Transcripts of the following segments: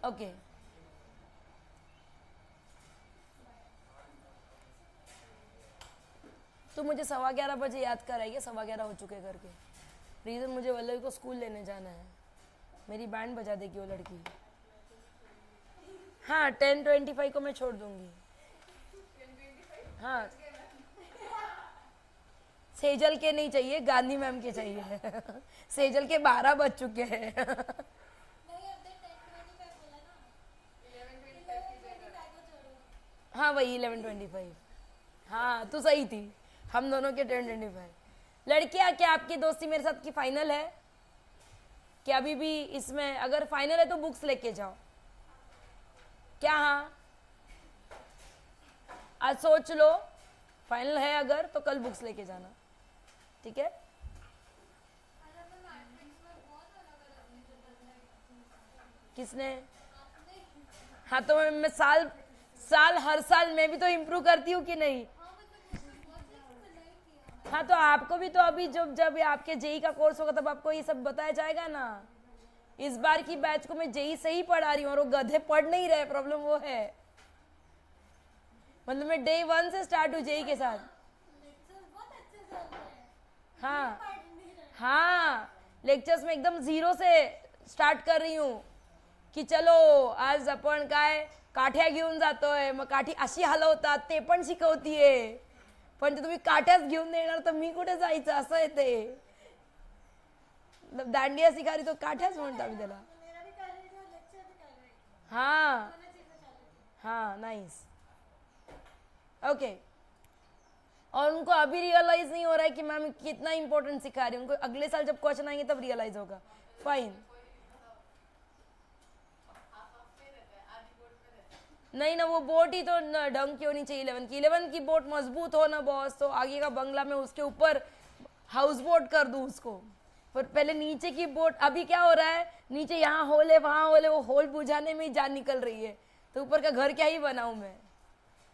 Okay तो मुझे 11:15 बजे याद कराइए, 11:15 हो चुके करके। रीज़न मुझे वल्लभ को स्कूल लेने जाना है, मेरी बैंड बजा देगी वो लड़की। हाँ 10:25 को मैं छोड़ दूंगी। हाँ सेजल के नहीं चाहिए, गांधी मैम के चाहिए। सेजल के 12 बज चुके हैं। हाँ वही 11:25। हाँ तू सही थी, हम दोनों के 10:25। लड़कियां क्या आपकी दोस्ती मेरे साथ की फाइनल है क्या? अभी भी इसमें अगर फाइनल है तो बुक्स लेके जाओ क्या? हाँ आज सोच लो, फाइनल है अगर तो कल बुक्स लेके जाना, ठीक है? किसने? हाँ तो मैं साल हर साल मैं भी तो इम्प्रूव करती हूँ कि नहीं? हाँ तो आपको भी तो अभी जब आपके जेई का कोर्स होगा तब आपको ये सब बताया जाएगा ना। इस बार की बैच को मैं जेई से ही पढ़ा रही हूँ और वो गधे पढ़ नहीं रहे, प्रॉब्लम वो है। मतलब मैं डे 1 से स्टार्ट हूँ जेई के साथ। हाँ हाँ लेक्चर्स में एकदम 0 से स्टार्ट कर रही हूँ की चलो आज आपण काय काठ्या घेऊन जातोय, मग काठी अशी हलवतात ते पण शिकवतीये, पण ते तुम्ही काठ्याच घेऊन देणार तर मी कुठे जायचं, असं आहे ते। दांडिया सिखा रही तो काठ्याच म्हणतात मी त्याला। हाँ हाँ नाइस ओके। और उनको अभी रियलाइज नहीं हो रहा है कि मैम कितना इंपॉर्टेंट सिखा रही है, उनको अगले साल जब क्वेश्चन आएंगे तब रियलाइज होगा। फाइन नहीं ना, वो बोट ही तो ढंग की होनी चाहिए। 11 की बोट मजबूत हो ना बॉस, तो आगे का बंगला में उसके ऊपर हाउस बोट कर दूं उसको। पर पहले नीचे की बोट, अभी क्या हो रहा है, नीचे यहाँ होल है वहां होल है, वो होल बुझाने में ही जान निकल रही है, तो ऊपर का घर क्या ही बनाऊं मैं।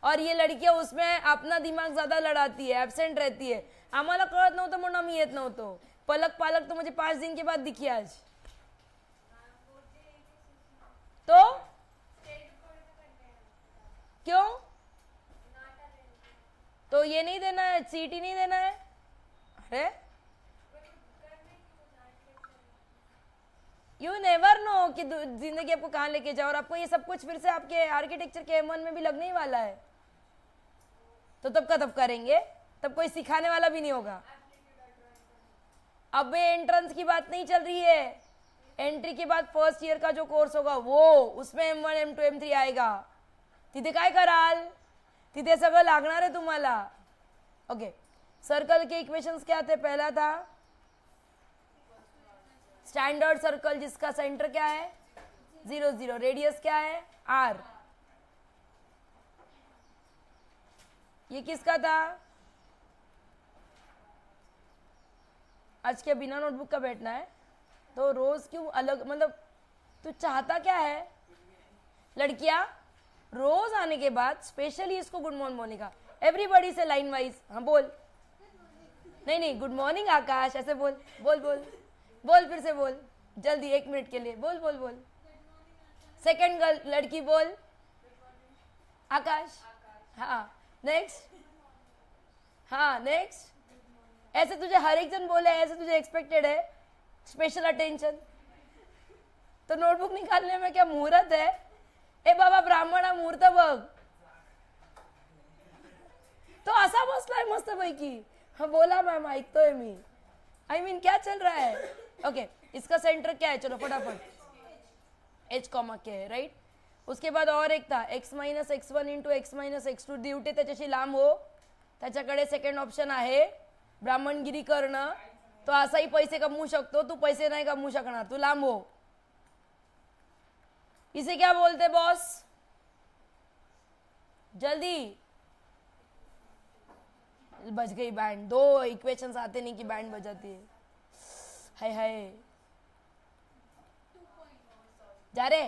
और ये लड़कियां उसमें अपना दिमाग ज्यादा लड़ाती है, एब्सेंट रहती है। आम्हाला कळत नव्हतं म्हणून आम्ही येत नव्हतो। पलक पालक तो मुझे 5 दिन के बाद दिखी आज। तो क्यों? तो ये नहीं देना है, सीटी नहीं देना है? अरे यू नेवर नो कि जिंदगी आपको कहाँ लेके जाओ, और आपको ये सब कुछ फिर से आपके आर्किटेक्चर के M1 में भी लगने ही वाला है। तो तब का तब करेंगे, तब कोई सिखाने वाला भी नहीं होगा। अब एंट्रेंस की बात नहीं चल रही है, एंट्री के बाद फर्स्ट ईयर का जो कोर्स होगा वो, उसमें M1 M2 M3 आएगा। तिथे काय कराल, तिथे सगळं लागणार आहे तुम्हाला। ओके सर्कल के इक्वेशंस क्या थे? पहला था स्टैंडर्ड सर्कल जिसका सेंटर क्या है 0 0, रेडियस क्या है r। ये किसका था? आज के बिना नोटबुक का बैठना है तो रोज क्यों अलग, मतलब तू चाहता क्या है? लड़कियां रोज आने के बाद स्पेशली इसको गुड मॉर्निंग बोलने का, एवरीबॉडी से लाइन वाइज। हाँ बोल, नहीं नहीं गुड मॉर्निंग आकाश, ऐसे बोल बोल बोल बोल, फिर से बोल जल्दी, 1 मिनट के लिए बोल बोल बोल। सेकंड गर्ल लड़की बोल आकाश। हाँ नेक्स्ट, हाँ नेक्स्ट। ऐसे तुझे हर एक जन बोले, ऐसे तुझे एक्सपेक्टेड है स्पेशल अटेंशन। तो नोटबुक निकालने में क्या मुहूर्त है? ए बाबा ब्राह्मणा मुहूर्त बघ। तो असा बसलाय मस्त पैकी। हाँ बोला मैम, ऐकतोय मी। आई मीन क्या चल रहा है? ओके इसका सेंटर क्या है? चलो फटाफट h कॉमा के है, राइट। उसके बाद और एक था x minus x1 into x minus x2, Divate त्याच्याशी लांब हो, त्याच्याकडे सेकंड ऑप्शन आहे ब्राह्मणगिरी करणं। तो असाही पैसे कमवू शकतो, तू पैसे नाही कमवू शकणार, तू लांब हो। इसे क्या बोलते बॉस? जल्दी बज गई बैंड। 2 इक्वेशंस आते नहीं कि बैंड बजाती है। हाय हाय जा रे।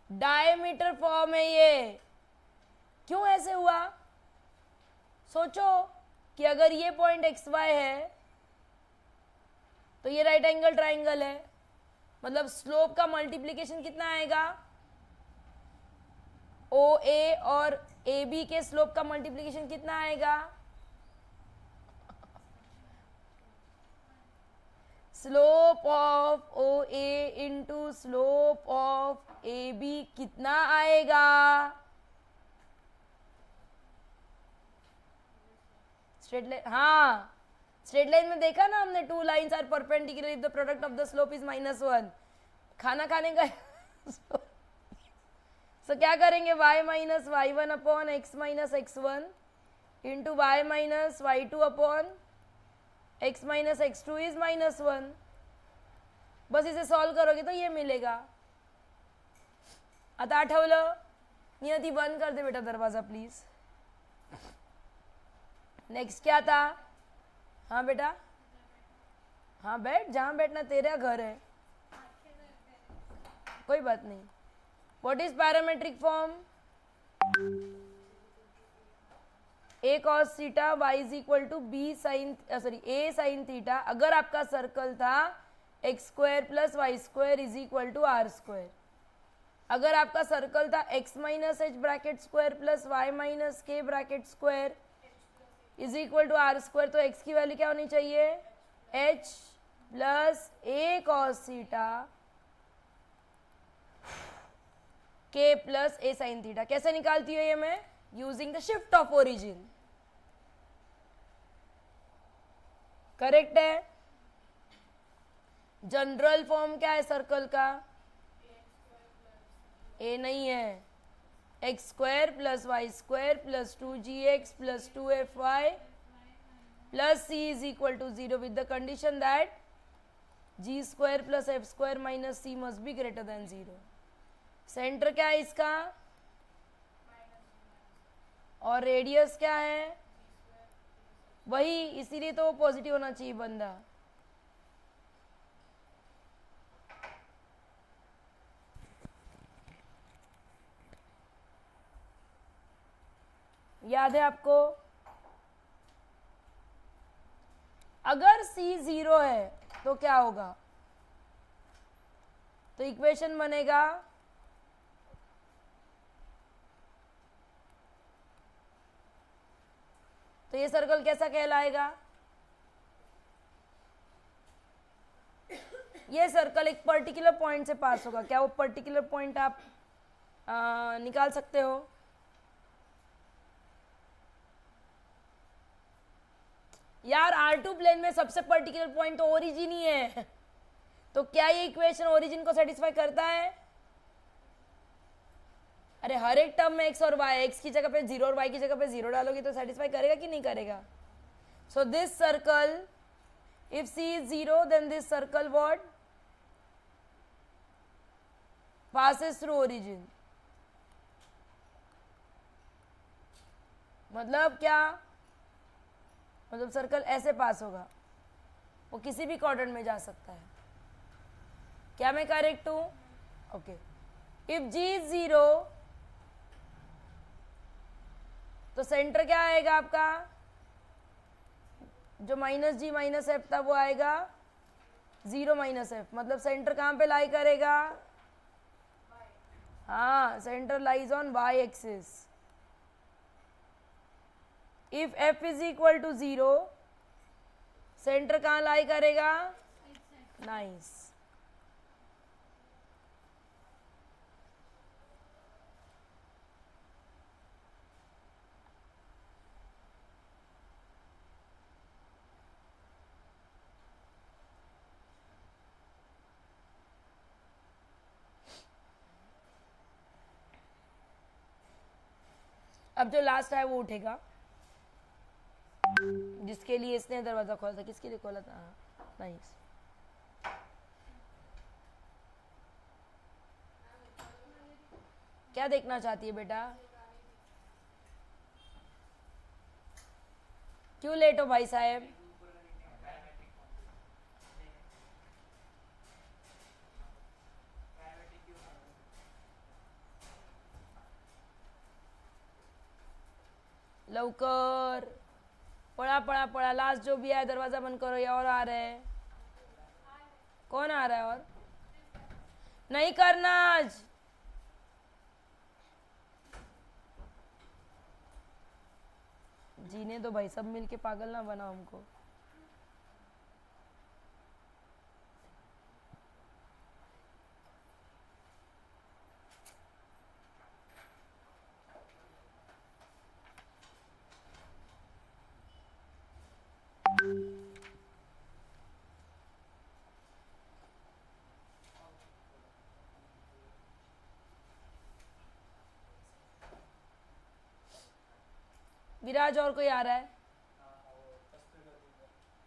डायमीटर फॉर्म है ये। क्यों ऐसे हुआ? सोचो कि अगर ये पॉइंट XY है तो ये राइट एंगल ट्राइंगल है, मतलब स्लोप का मल्टीप्लीकेशन कितना आएगा, ओ ए और ए बी के स्लोप का मल्टीप्लीकेशन कितना आएगा, slope of O A into slope of A B कितना आएगा, स्ट्रेट लाइन, हाँ स्ट्रेट लाइन में देखा ना हमने, two lines are perpendicular if the product of the slope is -1, खाना खाने का सो क्या करेंगे, y minus y1 upon x minus x1 into y minus y2 upon x minus x2 is -1, बस इसे सॉल्व करोगे तो ये मिलेगा। आता आठवलं, नियति बंद कर दे बेटा दरवाजा प्लीज। नेक्स्ट क्या था, हाँ बेटा, हाँ बैठ, जहां बैठना तेरा घर है, कोई बात नहीं। What is parametric form, a cos theta y is equal to B sine sorry a sine theta. अगर आपका सर्कल था x square plus Y square is equal to R square, अगर आपका सर्कल था x minus H bracket square plus Y minus K bracket square is equal to R square, तो x की value क्या होनी चाहिए, h plus a cos theta k plus a sine theta. कैसे निकालती हूँ ये मैं, using the shift of origin, correct है। जनरल फॉर्म क्या है सर्कल का, a नहीं है, x square plus Y square plus 2gx plus 2fy plus c is equal to 0 with the condition that g square plus f square minus c must be greater than 0। Centre क्या है इसका, और radius क्या है, वही, इसीलिए तो positive होना चाहिए बंदा। याद है आपको, अगर c 0 है तो क्या होगा, तो इक्वेशन बनेगा तो ये सर्कल कैसा कहलाएगा, ये सर्कल एक पर्टिकुलर पॉइंट से पास होगा। क्या वो पर्टिकुलर पॉइंट आप निकाल सकते हो, यार R2 प्लेन में सबसे पर्टिकुलर पॉइंट तो ओरिजिन ही है, तो क्या ये इक्वेशन ओरिजिन को सेटिस्फाई करता है, अरे हर एक टर्म में x और y, x की जगह पे 0 और y की जगह पे 0 डालोगे तो सेटिस्फाई करेगा कि नहीं करेगा। So this circle if c is 0 then this circle what passes through origin, मतलब क्या, मतलब सर्कल ऐसे पास होगा, वो किसी भी क्वाड्रेंट में जा सकता है। क्या मैं करेक्ट हूं, ओके। इफ g इज 0 तो सेंटर क्या आएगा आपका, जो माइनस जी माइनस एफ था वो आएगा 0 माइनस एफ, मतलब सेंटर कहां पे लाई करेगा, हाँ centre lies on y axis. If f is equal to 0 centre कहां लाई करेगा, नाइस। अब जो लास्ट है वो उठेगा, जिसके लिए इसने दरवाजा खोला था, किसके लिए खोला था, नाइस। क्या देखना चाहती है बेटा, क्यों लेट हो भाई साहब, लवकर पढ़ा पढ़ा पढ़ा, लास्ट जो भी है दरवाजा बंद करो, ये और आ रहे हैं, कौन आ रहा है, और नहीं करना आज। जीने दो भाई, सब मिलके पागल ना बनाओ हमको। विराज और कोई आ रहा है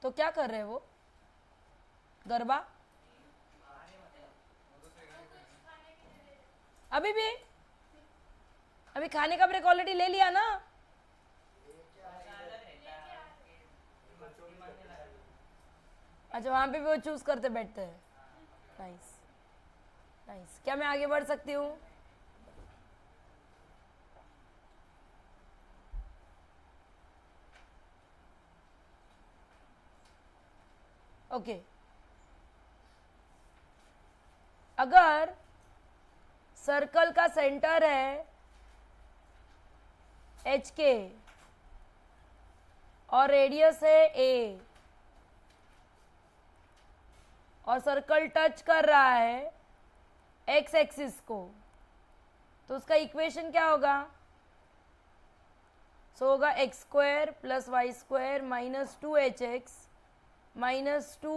तो क्या कर रहे हैं वो? गरबा अभी भी? अभी खाने का ब्रेक ऑलरेडी ले लिया ना? अच्छा, वहां पे भी वो चूज करते बैठते हैं। Nice nice. क्या मैं आगे बढ़ सकती हूँ? ओके अगर सर्कल का सेंटर है एच के और रेडियस है ए और सर्कल टच कर रहा है एक्स एक्सिस को, तो उसका इक्वेशन क्या होगा? सो होगा X square plus Y square minus 2hx minus 2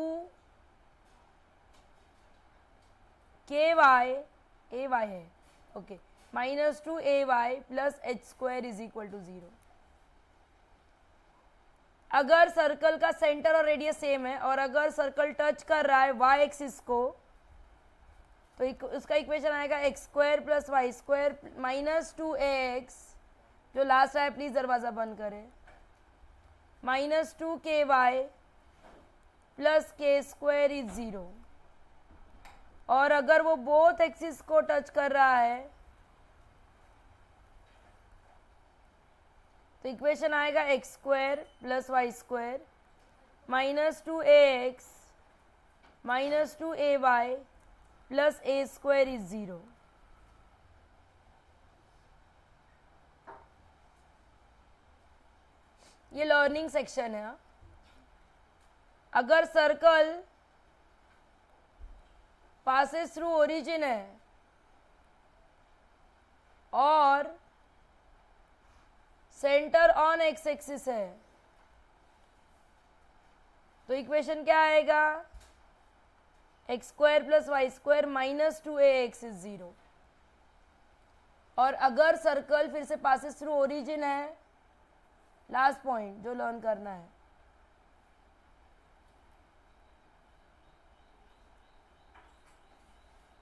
ky ay है, okay, minus 2ay plus H square is equal to 0। अगर सर्कल का सेंटर और रेडियस सेम है और अगर सर्कल टच कर रहा है वाई एक्सिस को, तो उसका इक्वेशन आएगा X square plus Y square minus 2ax, जो लास्ट आया प्लीज दरवाजा बंद करें, minus 2ky plus K square is 0। और अगर वो बोथ एक्सिस को टच कर रहा है तो इक्वेशन आएगा X square plus Y square minus 2ax minus 2ay plus A square is 0। ये लर्निंग सेक्शन है। अगर सर्कल पासेस थ्रू ओरिजिन है और सेंटर ऑन एक्स एक्सिस है तो इक्वेशन क्या आएगा? X square plus Y square minus 2ax is 0। और अगर सर्कल फिर से पासेस थ्रू ओरिजिन है, लास्ट पॉइंट जो लर्न करना है,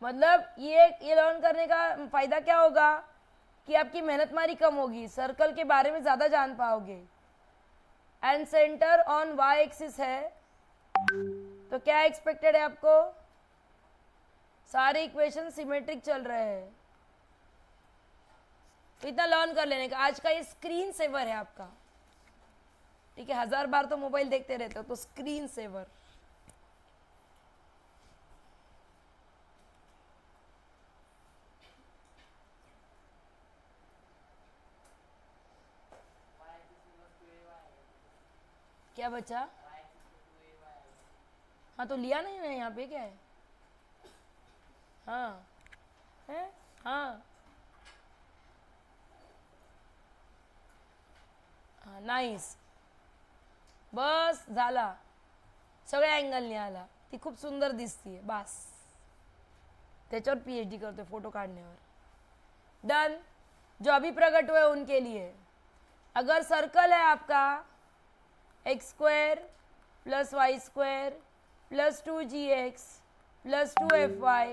मतलब ये लर्न करने का फायदा क्या होगा कि आपकी मेहनत मारी कम होगी, सर्कल के बारे में ज्यादा जान पाओगे। And centre on Y axis है तो क्या एक्सपेक्टेड है आपको? सारे इक्वेशन सिमेट्रिक चल रहे हैं। तो इतना लर्न कर लेने का। आज का ये स्क्रीन सेवर है आपका, ठीक है? 1000 बार तो मोबाइल देखते रहते हो, तो स्क्रीन सेवर। क्या बचा? हाँ तो लिया नहीं है, यहाँ पे क्या है? हाँ है, हाँ हाँ नाईस, बस झाला, सगळ्या अँगलने आला, ती खूप सुंदर दिसतीये, बस त्याच्यावर पीएचडी करते फोटो काढण्यावर। डन। जो अभी प्रकट हुए उनके लिए, अगर सर्कल है आपका X square plus Y square plus 2gx plus 2fy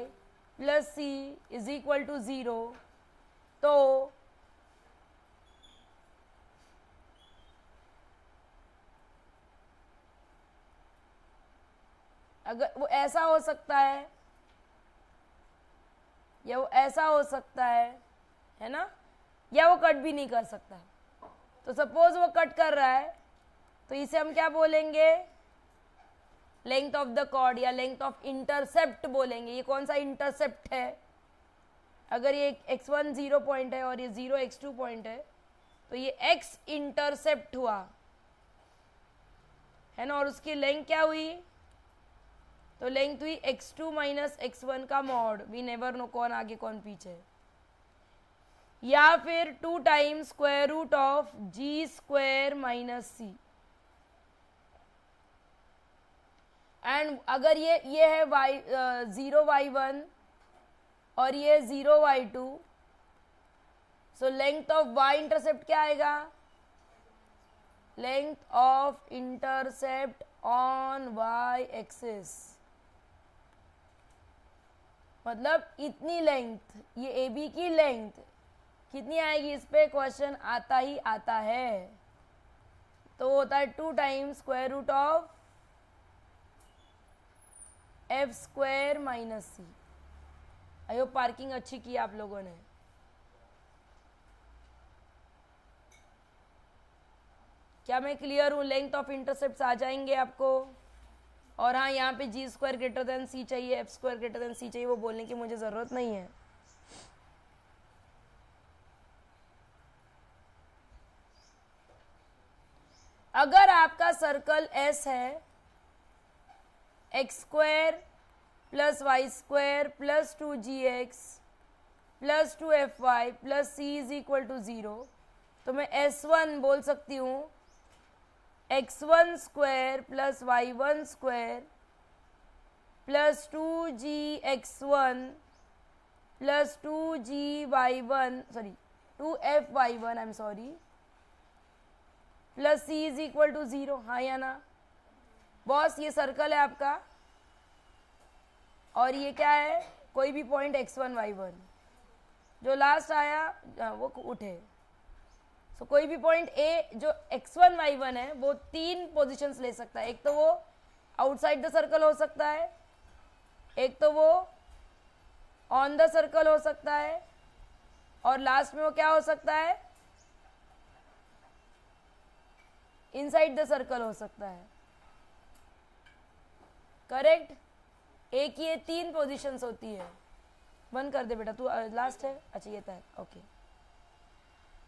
plus C is equal to 0, तो अगर वो ऐसा हो सकता है या वो ऐसा हो सकता है ना, या वो कट भी नहीं कर सकता। तो सपोज वो कट कर रहा है तो इसे हम क्या बोलेंगे? लेंथ ऑफ द कॉर्ड या लेंथ ऑफ इंटरसेप्ट बोलेंगे। ये कौन सा इंटरसेप्ट है? अगर ये x1 0 पॉइंट है और ये 0 x2 पॉइंट है तो ये x इंटरसेप्ट हुआ है ना, और उसकी लेंथ क्या हुई? तो लेंथ हुई x2 माइनस x1 का मॉड। वी नेवर नो कौन आगे कौन पीछे। या फिर 2 times square root of g स्क्वायर माइनस c। एंड अगर ये है y 0y1 और ये 0y2, so length of y intercept क्या आएगा? Length of intercept on y axis, मतलब इतनी लेंथ, ये ए बी की लेंथ कितनी आएगी? इस पे क्वेश्चन आता ही आता है। तो होता है 2 times square root of F square minus C. I hope parking अच्छी की आप लोगों ने। क्या मैं क्लियर हूं? लेंथ ऑफ इंटरसेप्ट आ जाएंगे आपको। और हाँ, यहाँ पे जी स्क्वायर ग्रेटर देन सी चाहिए, एफ स्क्वायर ग्रेटर देन सी चाहिए, वो बोलने की मुझे ज़रूरत नहीं है। अगर आपका सर्कल एस है, x square plus Y square plus 2gx plus 2fy plus c is equal to 0, तो मैं S1 बोल सकती हूँ x1 square plus y1 square plus 2gx1 plus 2gy1 sorry 2fy1 I am sorry plus c is equal to 0। हाँ या ना boss? ये circle है आपका और ये क्या है? कोई भी पॉइंट x1 y1, जो लास्ट आया वो उठे। सो कोई भी पॉइंट ए जो x1 y1 है वो 3 पोजीशंस ले सकता है। एक तो वो आउटसाइड द सर्कल हो सकता है, एक तो वो ऑन द सर्कल हो सकता है, और लास्ट में वो क्या हो सकता है? इनसाइड द सर्कल हो सकता है। करेक्ट? एक ही 3 पोजीशंस होती है। बंद कर दे बेटा, तू लास्ट है। अच्छा ये था, ओके।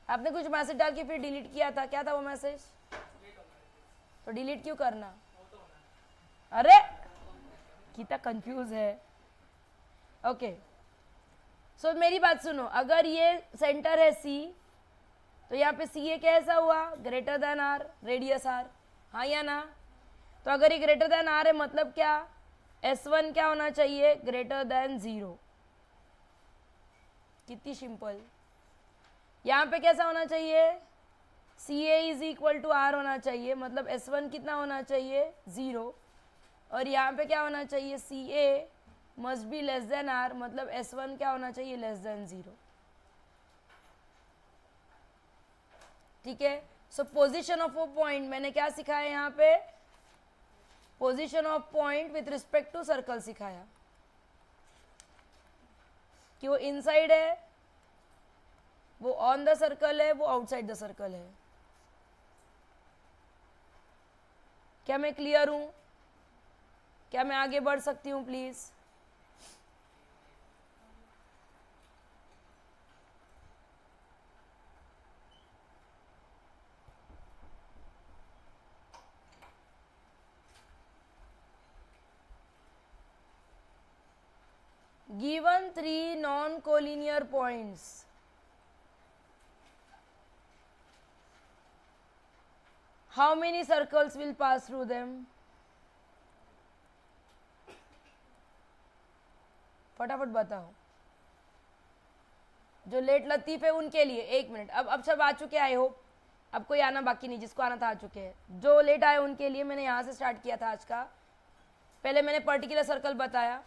आपने कुछ मैसेज डाल के फिर डिलीट किया था, क्या था वो मैसेज? तो डिलीट क्यों करना? अरे कितना कंफ्यूज है। ओके, सो मेरी बात सुनो। अगर ये सेंटर है सी, तो यहाँ पे सी ए कैसा हुआ? Greater than R, radius R. हाँ या ना? तो अगर ये ग्रेटर देन आर है मतलब क्या? S1 क्या होना चाहिए? Greater than 0। कितनी सिंपल। यहाँ पे कैसा होना चाहिए? C A is equal to are होना चाहिए, मतलब S1 कितना होना चाहिए? 0। और यहाँ पे क्या होना चाहिए? C A must be less than R, मतलब S1 क्या होना चाहिए? Less than 0। ठीक है। सो पोजीशन ऑफ वो पॉइंट मैंने क्या सिखाया यहाँ पे? Position of point with respect to circle सिखाया कि वो इनसाइड है, वो ऑन द सर्कल है, वो आउटसाइड द सर्कल है। क्या मैं क्लियर हूं? क्या मैं आगे बढ़ सकती हूं please? Given 3 non-collinear points, how many circles will pass through them? फटाफट बताओ। जो लेट लतीफ है उनके लिए 1 मिनट। अब सब आ चुके, आई होप। अब कोई आना बाकी नहीं, जिसको आना था आ चुके हैं। जो लेट आए उनके लिए मैंने यहाँ से स्टार्ट किया था आज का। पहले मैंने पर्टिकुलर सर्कल बताया,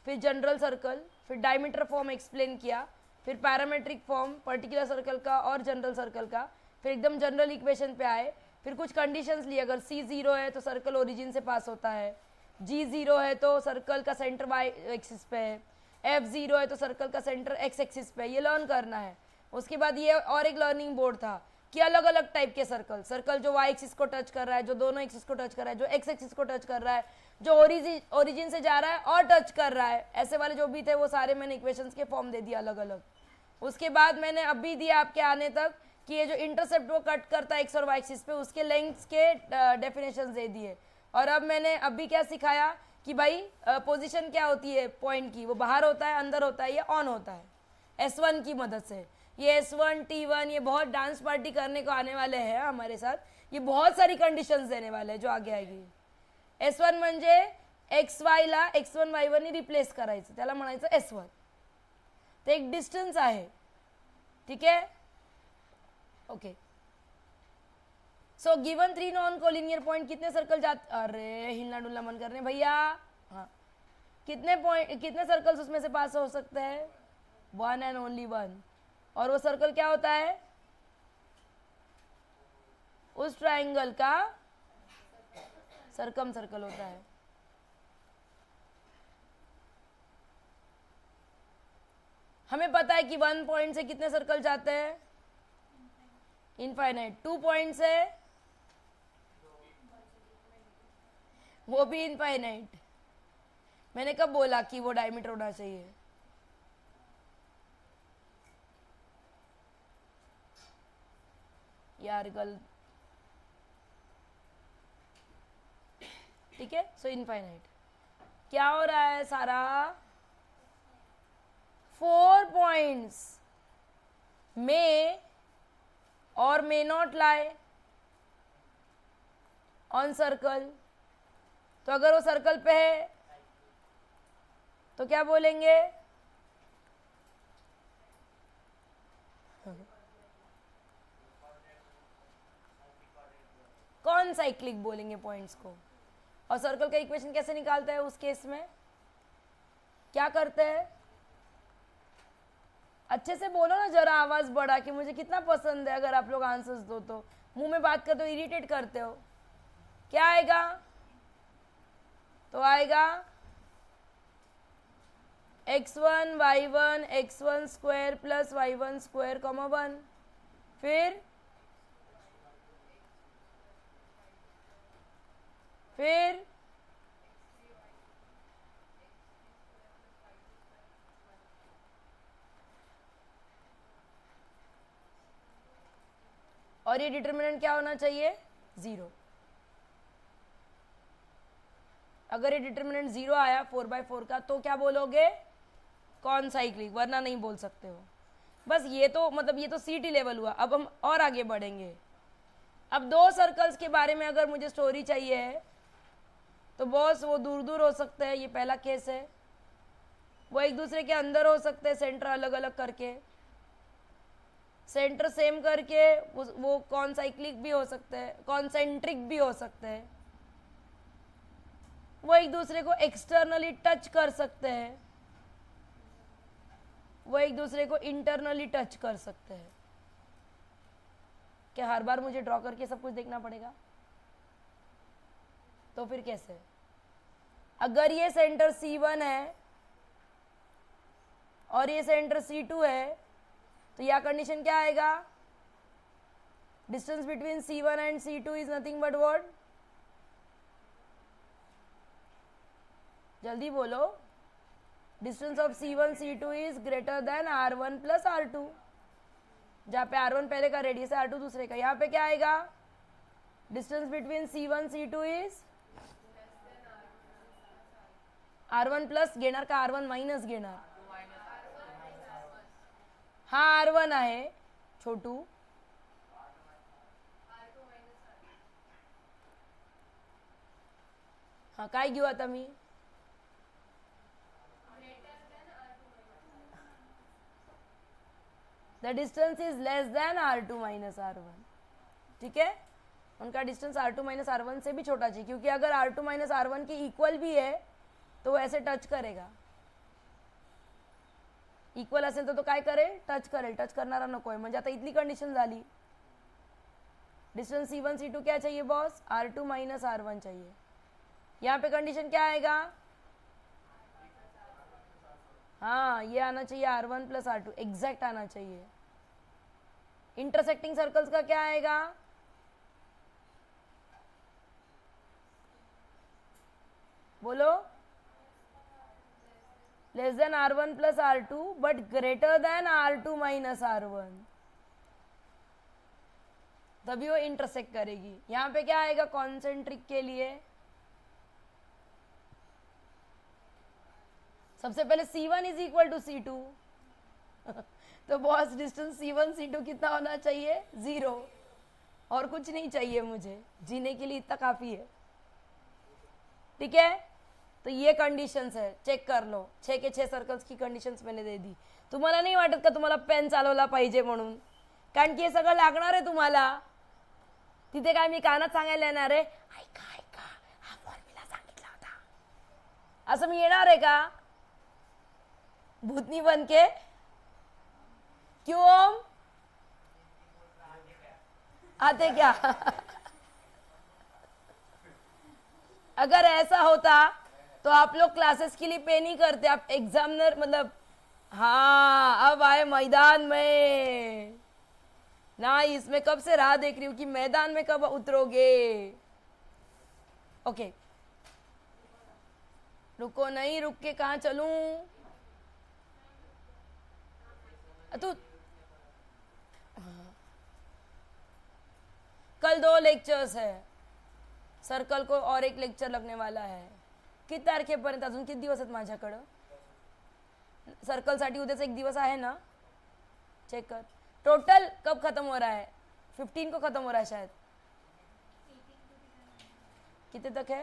फिर जनरल सर्कल, फिर डायमीटर फॉर्म एक्सप्लेन किया, फिर पैरामेट्रिक फॉर्म पर्टिकुलर सर्कल का और जनरल सर्कल का, फिर एकदम जनरल इक्वेशन पे आए, फिर कुछ कंडीशंस लिए। अगर C 0 है तो सर्कल ओरिजिन से पास होता है, G 0 है तो सर्कल का सेंटर Y एक्सिस पे है, F 0 है तो सर्कल का सेंटर X एक्सिस पे है। ये लर्न करना है। उसके बाद ये और एक लर्निंग बोर्ड था कि अलग अलग टाइप के सर्कल जो Y एक्सिस को टच कर रहा है, जो दोनों एक्सिस को टच कर रहा है, जो X एक्सिस को टच कर रहा है, जो ओरिजिन से जा रहा है और टच कर रहा है, ऐसे वाले जो भी थे वो सारे मैंने इक्वेशंस के फॉर्म दे दिया अलग अलग। उसके बाद मैंने अभी दिया आपके आने तक कि ये जो इंटरसेप्ट वो कट करता है एक्स और वाई एक्सिस पे, उसके लेंथ्स के डेफिनेशन दे दिए। और अब मैंने अभी क्या सिखाया कि भाई पोजीशन क्या होती है पॉइंट की, वो बाहर होता है, अंदर होता है, या ऑन होता है, S1 की मदद से। ये S1 T1 ये बहुत डांस पार्टी करने को आने वाले हैं हमारे साथ, ये बहुत सारी कंडिशन्स देने वाले हैं जो आगे आएगी। S1 म्हणजे XY ला X1 Y1 नी रिप्लेस करायचं, त्याला म्हणायचं S1. ते एक डिस्टन्स आहे, ठीक है, okay. So given 3 non collinear point, कितने सर्कल जाते, अरे हिलना डुलना मन करने भैया, हाँ, कितने सर्कल्स उसमें से पास हो सकते हैं? 1 एंड ओनली 1. और वो सर्कल क्या होता है? उस ट्राइंगल का सर्कम सर्कल होता है. हमें पता है कि 1 पॉइंट से कितने सर्कल जाते हैं? इनफाइनाइट. 2 पॉइंट से वो भी इनफाइनाइट. मैंने कब बोला कि वो डायमीटर होना चाहिए? यार गलत, ठीक है. सो इनफाइनाइट क्या हो रहा है सारा? 4 पॉइंट्स में और may not lie on circle. तो अगर वो सर्कल पे है तो क्या बोलेंगे? कौन साइक्लिक बोलेंगे पॉइंट्स को. और सर्कल का इक्वेशन कैसे निकालते हैं उस केस में? क्या करते हैं? अच्छे से बोलो ना जरा, आवाज बढ़ा कि मुझे कितना पसंद है अगर आप लोग आंसर्स दो तो. मुंह में बात करते हो, इरिटेट करते हो. क्या आएगा? तो आएगा x1 y1 x1 square plus y1 square comma 1. फिर और ये डिटर्मिनेंट क्या होना चाहिए? 0. अगर ये डिटर्मिनेंट 0 आया 4/4 का तो क्या बोलोगे? कौन साइक्लिक, वरना नहीं बोल सकते हो. बस ये तो मतलब ये तो सीटी लेवल हुआ. अब हम और आगे बढ़ेंगे. अब 2 सर्कल्स के बारे में अगर मुझे स्टोरी चाहिए है तो बॉस वो दूर दूर हो सकते हैं, ये पहला केस है. वो एक दूसरे के अंदर हो सकते हैं, सेंटर अलग अलग करके, सेंटर सेम करके. वो कौन साइक्लिक भी हो सकते हैं, कॉन्सेंट्रिक भी हो सकते हैं. वो एक दूसरे को एक्सटर्नली टच कर सकते हैं, वो एक दूसरे को इंटरनली टच कर सकते हैं. क्या हर बार मुझे ड्रॉ करके सब कुछ देखना पड़ेगा? तो फिर कैसे? अगर ये सेंटर C1 है और ये सेंटर C2 है तो यह कंडीशन क्या आएगा? Distance between C1 and C2 is nothing but what? जल्दी बोलो. Distance of C1 C2 is greater than R1 plus R2. जहाँ पे R1 पहले का रेडियस है, R2 दूसरे का. यहाँ पे क्या आएगा? Distance between C1 C2 is R1 plus घेणार का R1 माइनस घेणार? हाँ R1 आहे छोटू. हाँ काय घेऊ आता मी? The distance is less than R2 minus R1. ठीक है, उनका डिस्टेंस R2 माइनस R1 से भी छोटा चाहिए, क्योंकि अगर R2 माइनस R1 के इक्वल भी है तो वो ऐसे टच करेगा. इक्वल असेल तो काय करेल? टच करेल. टच करणारा नको आहे. म्हणजे आता इतली कंडिशन झाली. डिस्टेंस C1 C2 क्या चाहिए बॉस? R2 माइनस R1 चाहिए. यहाँ पे कंडीशन क्या आएगा? हाँ ये आना चाहिए R1 प्लस R2, एग्जैक्ट आना चाहिए. इंटरसेक्टिंग सर्कल्स का क्या आएगा? बोलो, less than R1 plus R2 but greater than R2 minus R1, तभी वो इंटरसेक्ट करेगी। यहां पे क्या आएगा कॉन्सेंट्रिक के लिए? सबसे पहले C1 is equal to C2 तो बॉस डिस्टेंस C1 C2 कितना होना चाहिए? 0, और कुछ नहीं चाहिए मुझे, जीने के लिए इतना काफी है। ठीक है, तो ये कंडिशन्स है, चेक कर लो। 6 के 6 सर्कल्स की कंडिशन्स मैंने दे दी। तुम्हाला नाही वाटत का तुम्हाला पेन चालवला पाहिजे म्हणून? कारण की हे सगळं लागणार आहे तुम्हाला। तिथे काय मी कानात सांगायला येणार आहे ऐका ऐका हा फॉर्म्युला सांगितला होता असं मी येणार आहे का भूतनी बन के? क्यों ओम? आते क्या? अगर ऐसा होता तो आप लोग क्लासेस के लिए पे नहीं करते, आप एग्जामिनर मतलब। हाँ, अब आए मैदान में ना, इसमें कब से राह देख रही हूं कि मैदान में कब उतरोगे। ओके, रुको नहीं, रुक के कहाँ चलूं? तो कल 2 लेक्चर्स है, सर्कल को और एक लेक्चर लगने वाला है। किती तारखेपर्यंत? अजून किती दिवस आहेत माझ्याकडं? सर्कलसाठी उद्याचा 1 दिवस आहे ना? चेक कर। टोटल कब खत्म हो रहा है? 15 को खत्म हो रहा है शायद। कितने तक है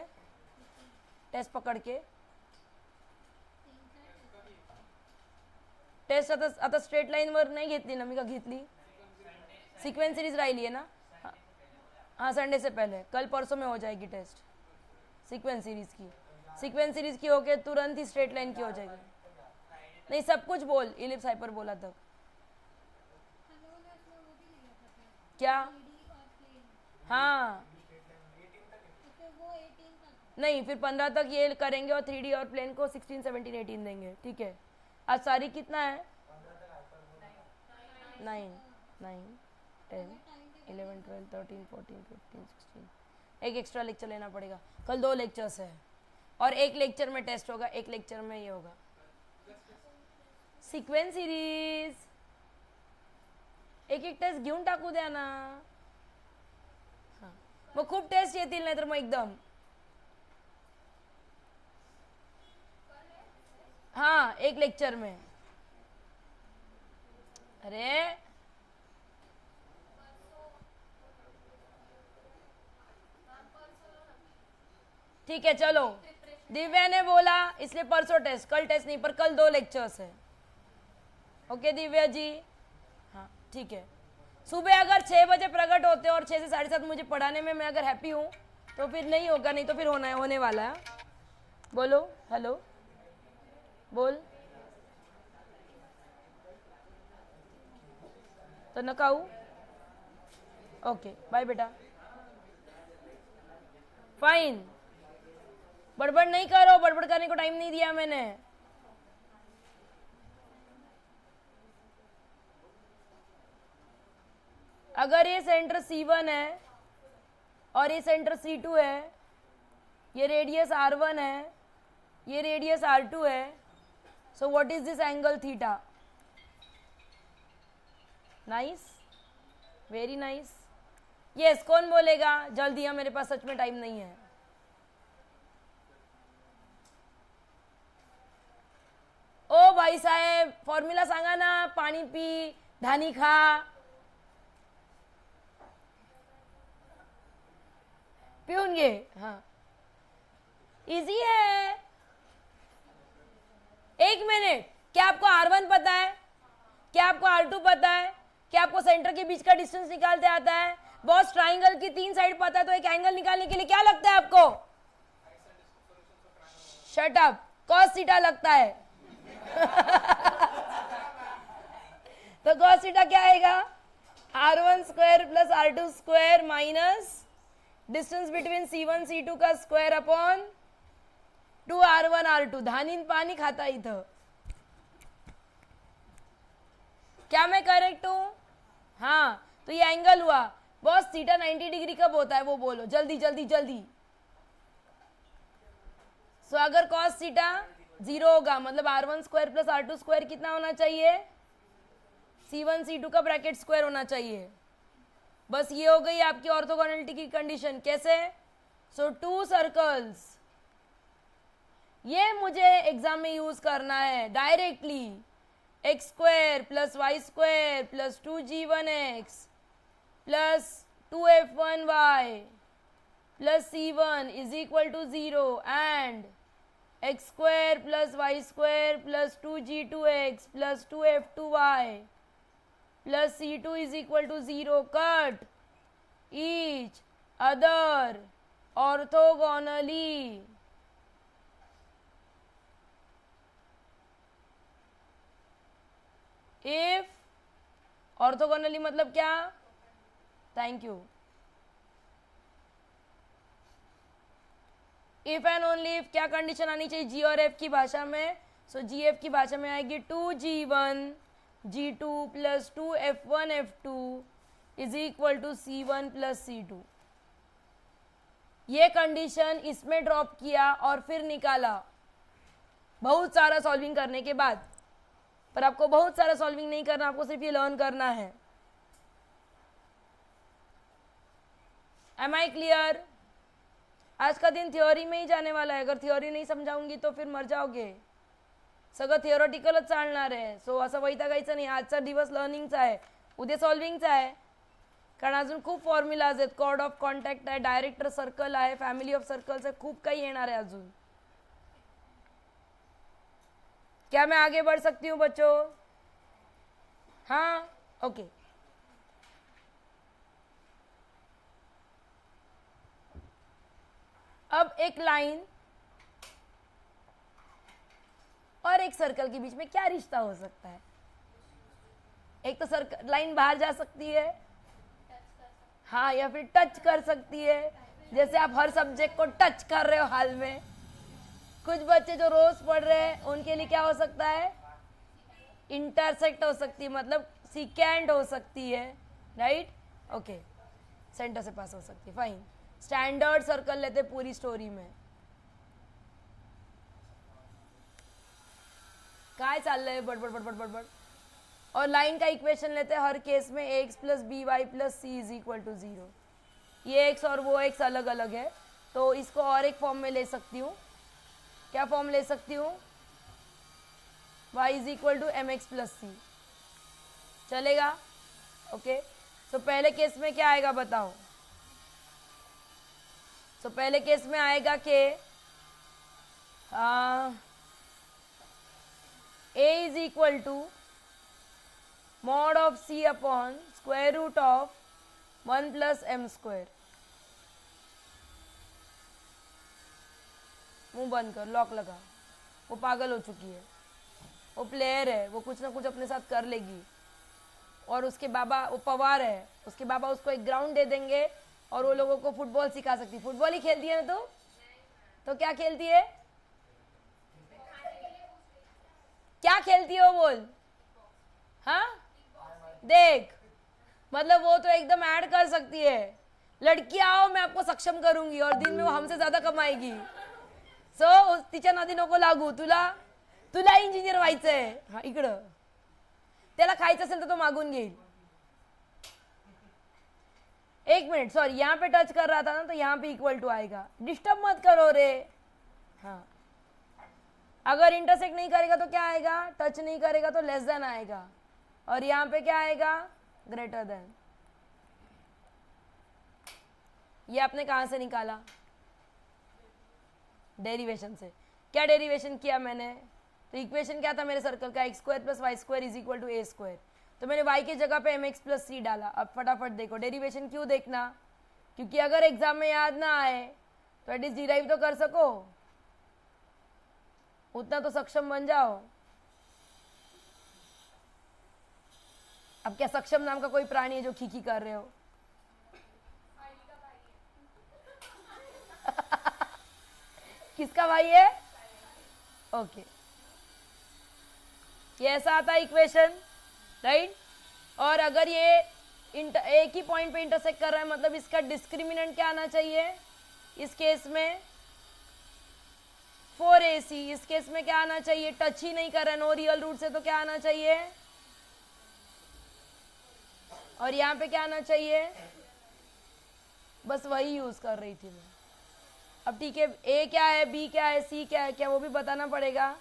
टेस्ट पकड़ के? टेस्ट आता स्ट्रेट लाईन वर नाही घेतली ना मी, का घेतली? सिक्वेन्स सीरीज राहिली है ना? हाँ, संडे से पहले, कल परसों में हो जाएगी टेस्ट सीक्वेंस सीरीज की। सीक्वेंस सीरीज की होके तुरंत ही स्ट्रेट लाइन की हो जाएगी। नहीं, सब कुछ बोल, इलिप्स हाइपर बोला तक। क्या? हाँ, नहीं, फिर 15 तक ये करेंगे और 3D और प्लेन को 16, 17, 18 देंगे। ठीक है, आज सारी कितना है? 9, 10, 11, 12, 13, 14, 15, 16। एक एक्स्ट्रा लेक्चर लेना पड़ेगा। कल 2 लेक्चर्स है और एक लेक्चर में टेस्ट होगा, एक लेक्चर में ये होगा सिक्वेन्स सीरीज। एक टेस्ट घेऊन टाकू द्या ना। हाँ, मग खूप टेस्ट येतील, नाही तर मग एकदम। हाँ, एक लेक्चर में। अरे ठीक है, चलो, दिव्या ने बोला इसलिए परसों टेस्ट, कल टेस्ट नहीं, पर कल 2 लेक्चर्स है। ओके दिव्या जी? हाँ ठीक है। सुबह अगर 6 बजे प्रकट होते और 6 से 7:30 मुझे पढ़ाने में मैं अगर हैप्पी हूँ तो फिर नहीं होगा, नहीं तो फिर होने वाला है। बोलो हेलो, बोल तो नकाऊ। ओके बाय बेटा, फाइन। बड़बड़ नहीं करो, बड़बड़ करने को टाइम नहीं दिया मैंने। अगर ये सेंटर C1 है और ये सेंटर C2 है, ये रेडियस R1 है, ये रेडियस R2 है, so what is this angle theta? Nice, very nice. Yes, कौन बोलेगा जल्दी? मेरे पास सच में टाइम नहीं है। ओ भाई साहेब, फॉर्म्युला सांगा ना। पाणी पी, धानी खा। पिऊन घे। हाँ, इजी है। 1 मिनट, क्या आपको R1 पता है? क्या आपको R2 पता है? क्या आपको सेंटर के बीच का डिस्टेंस निकालते आता है? बॉस, ट्राइंगल की 3 साइड पता है तो एक एंगल निकालने के लिए क्या लगता है आपको? शट अप, कॉस थीटा लगता है। तो कॉस थीटा क्या आएगा? R1 square plus R2 square minus distance between C1 C2 का स्क्वायर अपॉन 2R1 R2। धानीन पानी खाता इथं। क्या मैं करेक्ट हूं? हाँ, तो ये एंगल हुआ। बॉस, थीटा 90 डिग्री कब होता है वो बोलो, जल्दी जल्दी जल्दी। सो अगर cos थीटा 0 होगा मतलब r1 square plus r2 square कितना होना चाहिए, c1 c2 का ब्रैकेट स्क्वायर होना चाहिए। बस ये हो गई आपकी ऑर्थोगोनलिटी की कंडीशन। कैसे? सो टू सर्कल्स, ये मुझे एग्जाम में यूज करना है directly. X square plus Y square plus 2g1x plus 2f1y plus c1 is equal to 0 and X square plus Y square plus 2g2x plus 2f2y plus c2 is equal to 0 cut each other orthogonally. If orthogonally मतलब क्या? Thank you. If and only if क्या condition आनी चाहिए जी और F की भाषा में? सो जी F की भाषा में आएगी 2g1 g2 plus 2f1 f2 is equal to c1 plus c2। ये कंडीशन इसमें ड्रॉप किया और फिर निकाला बहुत सारा सॉल्विंग करने के बाद। पर आपको बहुत सारा सॉल्विंग नहीं करना, आपको सिर्फ ये लर्न करना है। Am I clear? आज का दिन थ्योरी में ही जाने वाला है। अगर थ्योरी नहीं समजाऊंगी तो फिर मर जाओगे। सगळं थिओरिटिकलच चालणार आहे। सो असं वैतागायचं नाही। आजचा दिवस लर्निंगचा आहे, उद्या सॉल्विंगचा आहे, कारण अजून खूप फॉर्म्युलाज आहेत, कॉर्ड ऑफ कॉन्टॅक्ट आहे, डायरेक्टर सर्कल आहे, फॅमिली ऑफ सर्कल्स आहे, खूप काही येणार आहे अजून। क्या मैं आगे बढ़ सकती हूँ बच्चों? हाँ, ओके। अब एक लाइन और एक सर्कल के बीच में क्या रिश्ता हो सकता है? एक तो सर्कल लाइन बाहर जा सकती है, हाँ, या फिर टच कर सकती है, जैसे आप हर सब्जेक्ट को टच कर रहे हो हाल में। कुछ बच्चे जो रोज पढ़ रहे हैं उनके लिए क्या हो सकता है? इंटरसेक्ट हो सकती है, मतलब सिकेंड हो सकती है, राइट? ओके, सेंटर से पास हो सकती है, फाइन। स्टैंडर्ड सर्कल लेते पूरी स्टोरी में। काय चाललंय बड़बड़ बड़बड़ बड़बड़। और लाइन का इक्वेशन लेते हैं हर केस में X plus B Y plus C is equal to 0। ये एक्स और वो एक्स अलग अलग है, तो इसको और एक फॉर्म में ले सकती हूँ। क्या फॉर्म ले सकती हूँ? y is equal to M X plus C, चलेगा? ओके। सो पहले केस में क्या आएगा बताओ? सो पहले केस में आएगा कि a is equal to mod of c upon square root of 1 plus M square. मुंह बंद कर, लॉक लगा। वो पागल हो चुकी है, वो प्लेयर है, वो कुछ ना कुछ अपने साथ कर लेगी। और उसके बाबा, वो पवार है, उसके बाबा उसको एक ग्राउंड दे देंगे और वो लोगों को फुटबॉल सिखा सकती। फुटबॉल ही खेलती है ना? तो क्या खेलती है? क्या खेलती है वो बोल? हाँ, देख, मतलब वो तो एकदम ऐड कर सकती है, लड़की आओ मैं आपको सक्षम करूंगी, और दिन में वो हमसे ज्यादा कमाएगी। सो तिच्या नादी नको लागू। तुला इंजिनियर व्हायचंय, हा इकडं, त्याला खायचं असेल तर तो मागून घेईल। एक मिनट, सॉरी, यहाँ पे टच कर रहा था ना, तो यहाँ पे इक्वल टू आएगा। डिस्टर्ब मत करो रे। हाँ, अगर इंटरसेक्ट नहीं करेगा तो क्या आएगा? टच नहीं करेगा तो लेस देन आएगा, और यहाँ पे क्या आएगा? Greater than. ये आपने कहाँ से निकाला? डेरिवेशन से। क्या डेरिवेशन किया मैंने? तो इक्वेशन क्या था मेरे सर्कल का? X square plus Y square is equal to A square. तो मैंने y की जगह पे एम एक्स प्लस सी डाला। अब फटाफट देखो डेरिवेशन। क्यों देखना? क्योंकि अगर एग्जाम में याद ना आए तो एटलीस्ट डिराइव तो कर सको, उतना तो सक्षम बन जाओ। अब क्या सक्षम नाम का कोई प्राणी है जो खीखी कर रहे हो? किसका भाई है? ओके, ये ऐसा आता है इक्वेशन, राइट? और अगर ये एक ही पॉइंट पे इंटरसेक्ट कर रहा है, मतलब इसका डिस्क्रिमिनेंट क्या आना चाहिए इस केस में? 4ac, इस केस में क्या आना चाहिए, टच ही नहीं कर रहा है, नो रियल रूट से, तो क्या आना चाहिए, और यहाँ पे क्या आना चाहिए, बस वही यूज कर रही थी मैं। अब ठीक है, ए क्या है, बी क्या है, सी क्या है, क्या वो भी बताना पड़ेगा।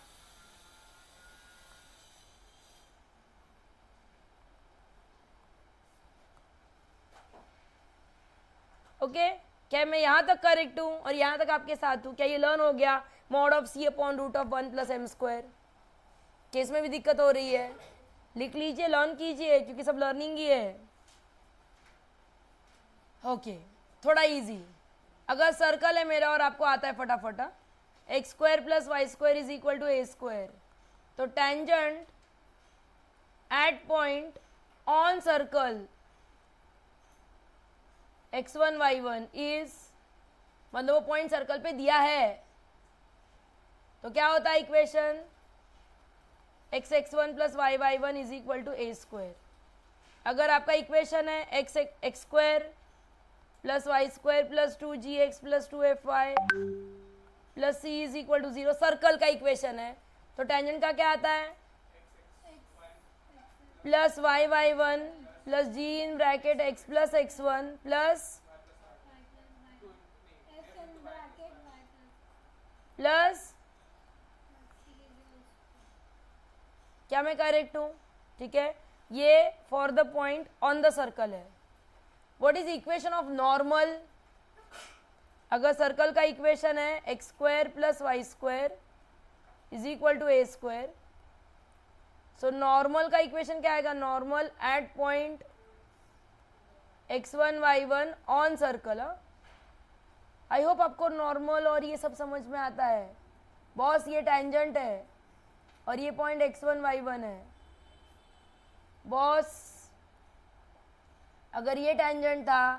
ओके क्या मैं यहाँ तक करेक्ट हूँ और यहाँ तक आपके साथ हूँ, क्या ये लर्न हो गया, mod of C upon root of 1 plus M square. Case में भी दिक्कत हो रही है, लिख लीजिए, लर्न कीजिए, क्योंकि सब लर्निंग ही है। ओके थोड़ा इजी, अगर सर्कल है मेरा और आपको आता है फटाफट, X square plus Y square is equal to A square, तो tangent at point on circle x1 y1 is, मतलब वो पॉइंट सर्कल पे दिया है, तो क्या होता है equation, x1 plus y1 is equal to A square. अगर आपका इक्वेशन है x square plus Y square plus 2gx plus 2fy plus c is equal to 0, circle का इक्वेशन है, तो टेंजेंट का क्या आता है, plus y1 plus g in bracket x plus x1 plus plus, क्या मैं करेक्ट हूं, ठीक है, ये for the point on the circle है। What is equation of normal, अगर सर्कल का इक्वेशन है x square plus Y square is equal to A square, so normal का इक्वेशन क्या आएगा, normal at point x1 y1 on circle. I hope आपको normal और ये सब समझ में आता है। बॉस ये टेंजेंट है और ये पॉइंट x1 y1 है। बॉस अगर ये टेंजेंट था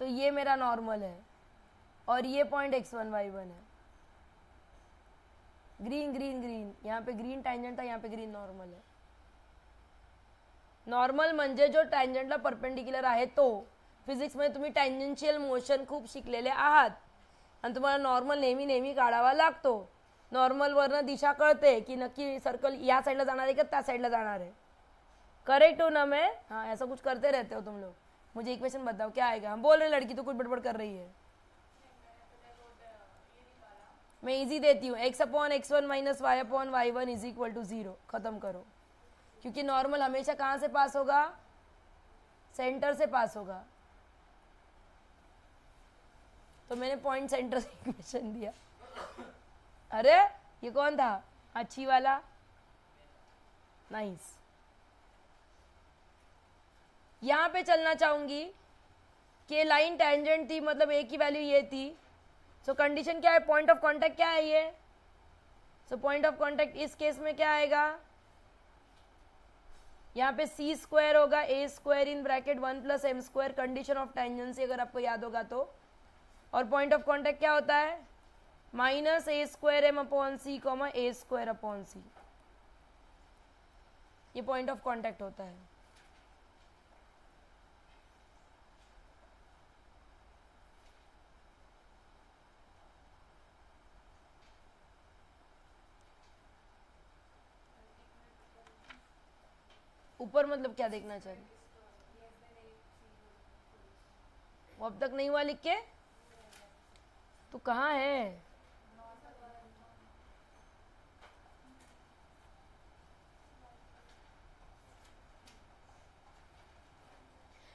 तो ये मेरा नॉर्मल है और ये पॉइंट x1 y1 है। ग्रीन ग्रीन ग्रीन, यहाँ पे ग्रीन टँजेंट था, यहाँ पे ग्रीन नॉर्मल है। नॉर्मल म्हणजे जो टँजेंटला परपेंडिक्युलर आहे तो। फिजिक्समध्ये तुम्ही टँजेन्शियल मोशन खूप शिकलेले आहात आणि तुम्हाला नॉर्मल नेहमी नेहमी काढावा लागतो। नॉर्मलवरनं दिशा कळते की नक्की सर्कल या साइडला जाणार आहे का त्या साइडला जाणार है। करेक्ट हो ना मैं? हाँ ऐसा कुछ करते रहते हो तुम लोग। मुझे इक्वेशन बताओ क्या आएगा। हम बोल रहे लड़की तो कुछ बड़बड़ कर रही है। मैं इजी देती हूँ, x upon x1 minus y upon y1 is equal to 0। खत्म करो, क्योंकि नॉर्मल हमेशा कहाँ से पास होगा, सेंटर से पास होगा। तो मैंने पॉइंट सेंटर से इक्वेशन दिया। अरे ये कौन था, अच्छी वाला, नाइस। यहाँ पे चलना चाहूंगी कि लाइन टेंजेंट थी, मतलब ए की वैल्यू ये थी। सो कंडीशन क्या है, पॉइंट ऑफ कांटेक्ट क्या है ये। सो पॉइंट ऑफ कांटेक्ट इस केस में क्या आएगा, यहाँ पे सी स्क्वायर होगा, A square in bracket 1 plus M square, condition of tangency अगर आपको याद होगा तो। और पॉइंट ऑफ कांटेक्ट क्या होता है, minus a square M upon C comma A square upon सी। ये पॉइंट ऑफ कांटेक्ट होता है। ऊपर मतलब क्या देखना चाहिए, वो अब तक नहीं हुआ लिख के, तो कहाँ है।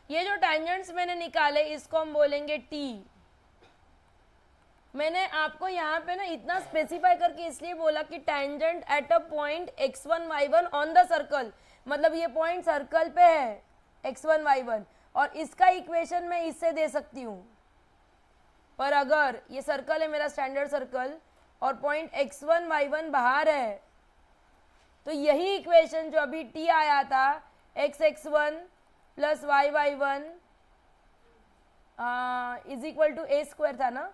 ये जो टेंजेंट्स मैंने निकाले इसको हम बोलेंगे टी। मैंने आपको यहाँ पे ना इतना स्पेसिफाई करके इसलिए बोला कि tangent at a point x1 y1 on the circle, मतलब ये पॉइंट सर्कल पे है x1 y1, और इसका इक्वेशन मैं इससे दे सकती हूँ। पर अगर ये सर्कल है मेरा स्टैंडर्ड सर्कल और पॉइंट x1 y1 बाहर है, तो यही इक्वेशन जो अभी t आया था x1 plus y1 is equal to A square था ना।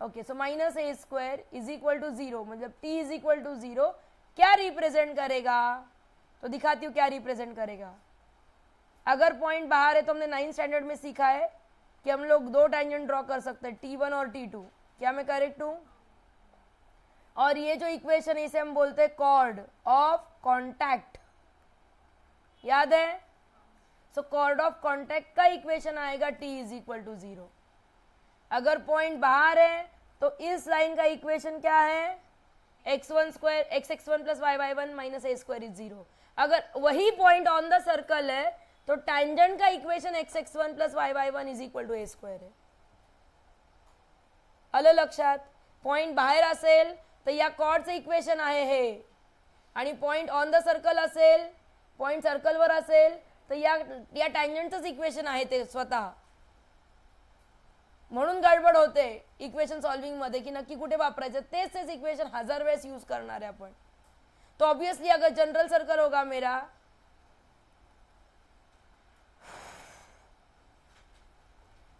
Okay, so minus a square is equal to 0, मतलब t इज इक्वल टू 0 क्या रिप्रेजेंट करेगा, तो दिखाती हूँ क्या रिप्रेजेंट करेगा। अगर पॉइंट बाहर है तो हमने 9th स्टैंडर्ड में सीखा है कि हम लोग दो टेंजेंट ड्रॉ कर सकते हैं, T1 और T2। क्या मैं करेक्ट हूं? और ये जो इक्वेशन है इसे हम बोलते हैं कॉर्ड ऑफ कॉन्टैक्ट, याद है? सो कॉर्ड ऑफ कॉन्टैक्ट का इक्वेशन आएगा t इज इक्वल टू 0। अगर पॉइंट बाहर है तो इस लाइन का इक्वेशन क्या है? x1 square x(x1 + y(y1 - a² is 0। अगर वही पॉइंट ऑन द सर्कल है तो टैंजेंट का equation x(x1 + y(y1 is equal to a². आहे. आलं लक्षात? पॉइंट बाहेर असेल तर या कॉर्डचं इक्वेशन आहे हे, आणि पॉइंट ऑन द सर्कल असेल, पॉइंट सर्कलवर असेल तर या टँजंटचंच इक्वेशन आहे ते स्वतः. म्हणून गडबड होते इक्वेशन सॉल्विंग मध्ये की नक्की कुठे वापरायचं. तेच इक्वेशन 1000 वेळेस यूज करणार आहे आपण. तो ऑब्वियसली अगर जनरल सर्कल होगा मेरा,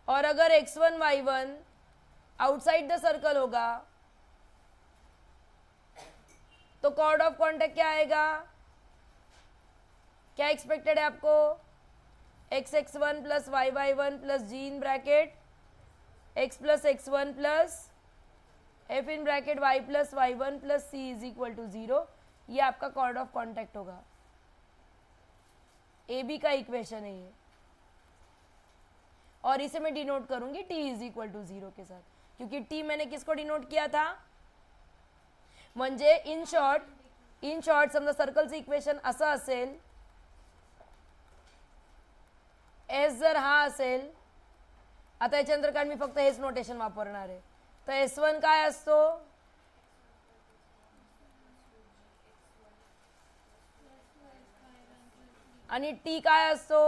और अगर x1 y1 outside the circle होगा तो कॉर्ड ऑफ कॉन्टैक्ट क्या आएगा? क्या एक्सपेक्टेड है आपको? x(x1 + y(y1 + g in bracket x + x1 + f in bracket y + y1 + c is equal to 0. ये आपका कॉर्ड ऑफ कॉन्टैक्ट होगा. ए बी का इक्वेशन है ये, और इसे मैं डिनोट करूंगी t इज इक्वल टू 0 के साथ, क्योंकि t मैंने किसको डिनोट किया था? म्हणजे इन शॉर्ट समजा सर्कलचं इक्वेशन असं असेल, एस जर हा असेल, आता याच्यानंतर कारण मी फक्त हेच नोटेशन वापरणार आहे, तर S1 काय असतो? आणि t काय असतो?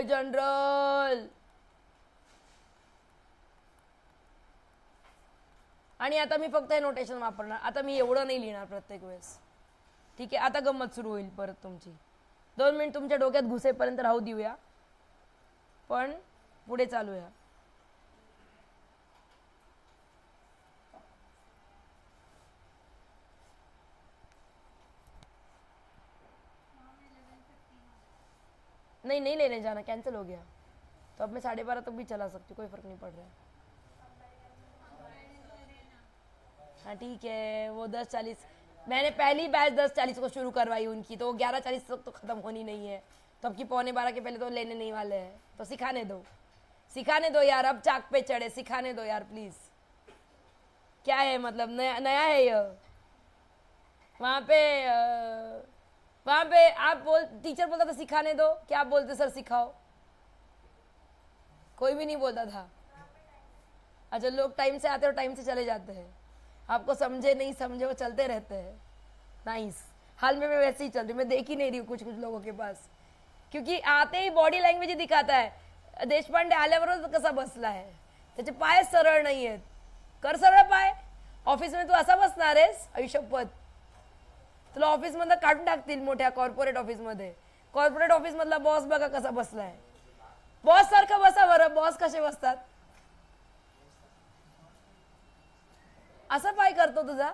जनरल. आणि आता मी फक्त हे नोटेशन वापरणार. आता मी एवढं नाही लिहिणार प्रत्येक वेळेस. ठीक आहे, आता गंमत सुरू होईल परत तुमची. 2 मिनिट तुमच्या डोक्यात घुसेपर्यंत राहू देऊया, पण पुढे चालूया. नहीं लेने जाना, कैंसिल हो गया. तो अब मैं 12:30 तक भी चला सकती हूँ, कोई फर्क नहीं पड़ रहा है. हाँ ठीक है, वो 10:40 मैंने पहली बैच 10:40 को शुरू करवाई उनकी, तो 11:40 तक तो ख़त्म होनी नहीं है. तो अब की 11:15 के पहले तो लेने नहीं वाले हैं. तो सिखाने दो यार. अब चाक पे चढ़े, सिखाने दो यार प्लीज़. क्या है मतलब नया है ये. वहाँ पे आप टीचर बोलता था सिखाने दो, क्या आप बोलते सर सिखाओ? कोई भी नहीं बोलता था. अच्छा, लोग टाइम से आते और टाइम से चले जाते हैं. आपको समझे नहीं समझे वो चलते रहते हैं. नाइस. हाल में मैं वैसे ही चल रही, मैं देख ही नहीं रही हूँ कुछ लोगों के पास, क्योंकि आते ही बॉडी लँग्वेज दिखाता है. देशपांडे आल्यावर कसा बसला आहे, त्याचे पाय सरळ नाही आहेत. कर सरळ पाय. ऑफिसमध्ये तू असा बसणार आहेस? आयुष्यपत तुला ऑफिस मधलं काढून टाकतील. मोठ्या कॉर्पोरेट ऑफिसमध्ये, कॉर्पोरेट ऑफिस मधला बॉस बघा कसा बसलाय. बॉस सारखं बसा बरं. बॉस कसे बसतात? असा पाय करतो तुझा.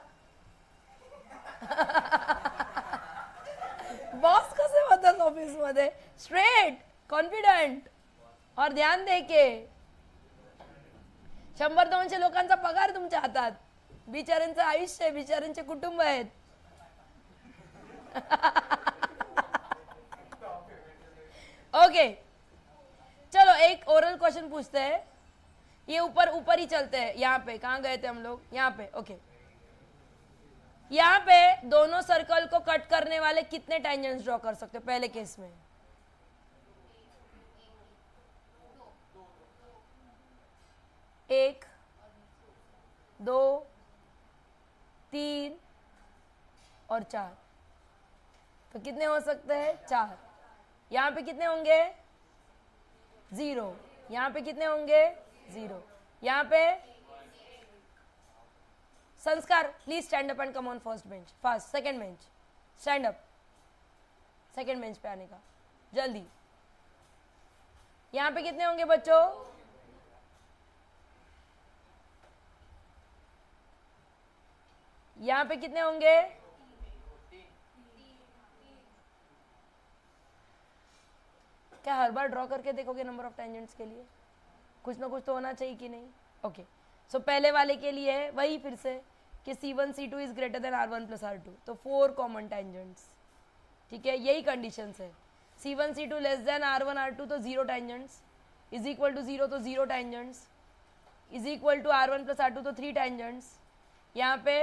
बॉस कसे बसतात ऑफिस मध्ये? स्ट्रेट, कॉन्फिडंट और ध्यान दे के. 100-200 लोकांचा पगार तुमच्या हातात. बिचाऱ्यांचं आयुष्य, बिचाऱ्यांचे कुटुंब आहेत. ओके, चलो एक ओरल क्वेश्चन पूछते हैं. ये ऊपर ही चलते हैं. यहाँ पे कहाँ गए थे हम लोग? यहाँ पे. ओके, यहाँ पे दोनों सर्कल को कट करने वाले कितने टेंजेंट्स ड्रॉ कर सकते हो पहले केस में? 1, 2, 3 और 4. तो कितने हो सकते हैं? 4. यहाँ पे कितने होंगे? 0. यहाँ पे कितने होंगे? 0. यहाँ पे संस्कार, please stand up and come on first bench. Fast, second bench. Stand up. Second bench पे आने का जल्दी. यहाँ पे कितने होंगे बच्चों? यहाँ पे कितने होंगे? क्या हर बार ड्रॉ करके देखोगे नंबर ऑफ टेंजेंट्स के लिए? कुछ ना कुछ तो होना चाहिए कि नहीं? ओके, सो पहले वाले के लिए है वही फिर से कि C1 C2 is greater than R1 plus R2, तो 4 कॉमन टेंजेंट्स, ठीक है, यही कंडीशंस है। C1 C2 less than R1 R2 तो 0 टेंजेंट्स, इज इक्वल टू 0 तो 0 tangents, is equal to R1 plus R2 तो 3 टेंजेंट्स। यहाँ पे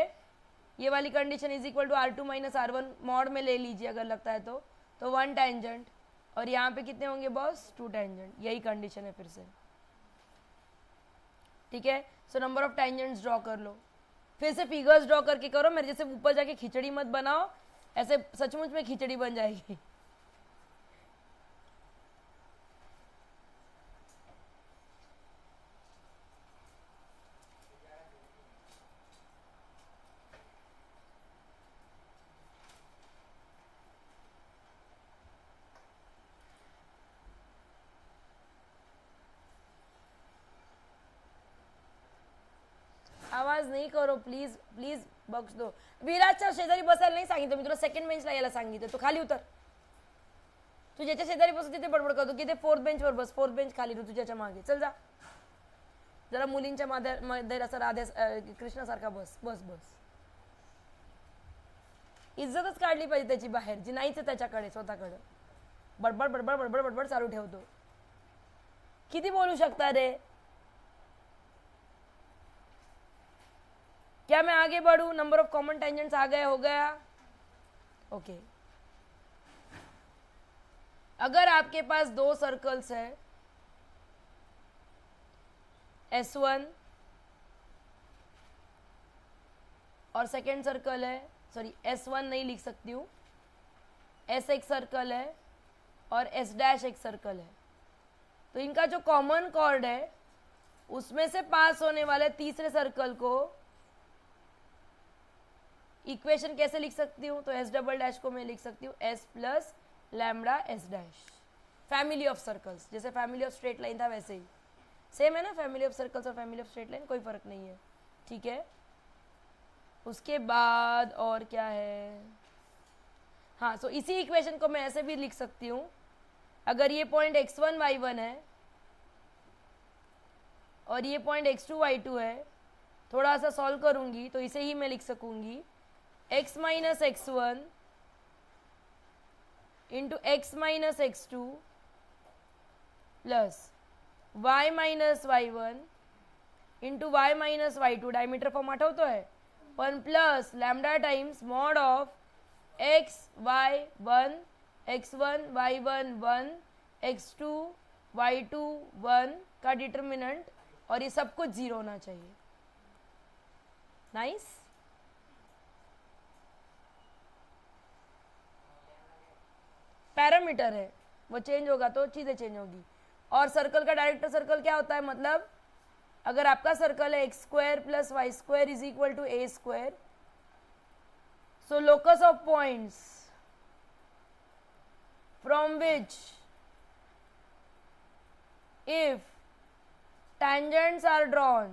ये वाली condition is equal to R2 minus R1 mod में ले लीजिए अगर लगता है तो 1 टेंजेंट, और यहाँ पे कितने होंगे बॉस? 2 टेंजेंट, यही कंडीशन है फिर से, ठीक है। So number of tangents draw कर लो, फिर से फिगर्स ड्रॉ करके करो, मेरे जैसे ऊपर जाके खिचड़ी मत बनाओ, ऐसे सचमुच में खिचड़ी बन जाएगी। आवाज नाही करो प्लीज, प्लीज बॉक्स दो. विराजच्या शेजारी बसायला नाही सांगितलं मी तुला, सेकंड बेंचला यायला सांगितलं. तू खाली उतर. तू ज्याच्या शेजारी बसतो तिथे बडबड करतो की ते फोर्थ बेंच वर बस, फोर्थ बेंच खाली, तू तुझ्याच्या मागे चल जा. जरा मुलींच्या मध्ये असं राधे कृष्णासारखा बस बस बस. इज्जतच काढली पाहिजे त्याची बाहेर, जी नाहीच त्याच्याकडे स्वतःकडे. बडबड बडबड बडबड बडबड चालू ठेवतो. किती बोलू शकता रे? क्या मैं आगे बढ़ूं? नंबर ऑफ कॉमन टेंजेंट्स आ गए, हो गया? ओके. अगर आपके पास दो सर्कल्स है S1 और सेकेंड सर्कल है, सॉरी S1 नहीं लिख सकती हूँ, S एक सर्कल है और S डैश एक सर्कल है, तो इनका जो कॉमन कॉर्ड है उसमें से पास होने वाले तीसरे सर्कल को इक्वेशन कैसे लिख सकती हूँ? तो S डबल डैश को मैं लिख सकती हूँ S plus lambda S dash. Family of circles, जैसे फैमिली ऑफ स्ट्रेट लाइन था वैसे ही सेम है ना, फैमिली ऑफ सर्कल्स और फैमिली ऑफ स्ट्रेट लाइन, कोई फर्क नहीं है, ठीक है. उसके बाद और क्या है? हाँ, सो इसी इक्वेशन को मैं ऐसे भी लिख सकती हूँ. अगर ये पॉइंट x1 y1 है और ये पॉइंट x2 y2 है, थोड़ा सा सॉल्व करूंगी तो इसे ही मैं लिख सकूंगी x minus x1 into x minus x2 plus y minus y1 into y minus y2. Diameter form आठवतो है, 1 plus lambda times mod of x y1 x1 y1 1 x2 y2 1 का डिटर्मिनेंट, और ये सब कुछ 0 होना चाहिए. नाइस. पैरामीटर है, वो चेंज होगा तो चीजें चेंज होगी. और सर्कल का डायरेक्टर सर्कल क्या होता है? मतलब अगर आपका सर्कल है x square plus Y square is equal to A square, so locus of points from which if tangents are drawn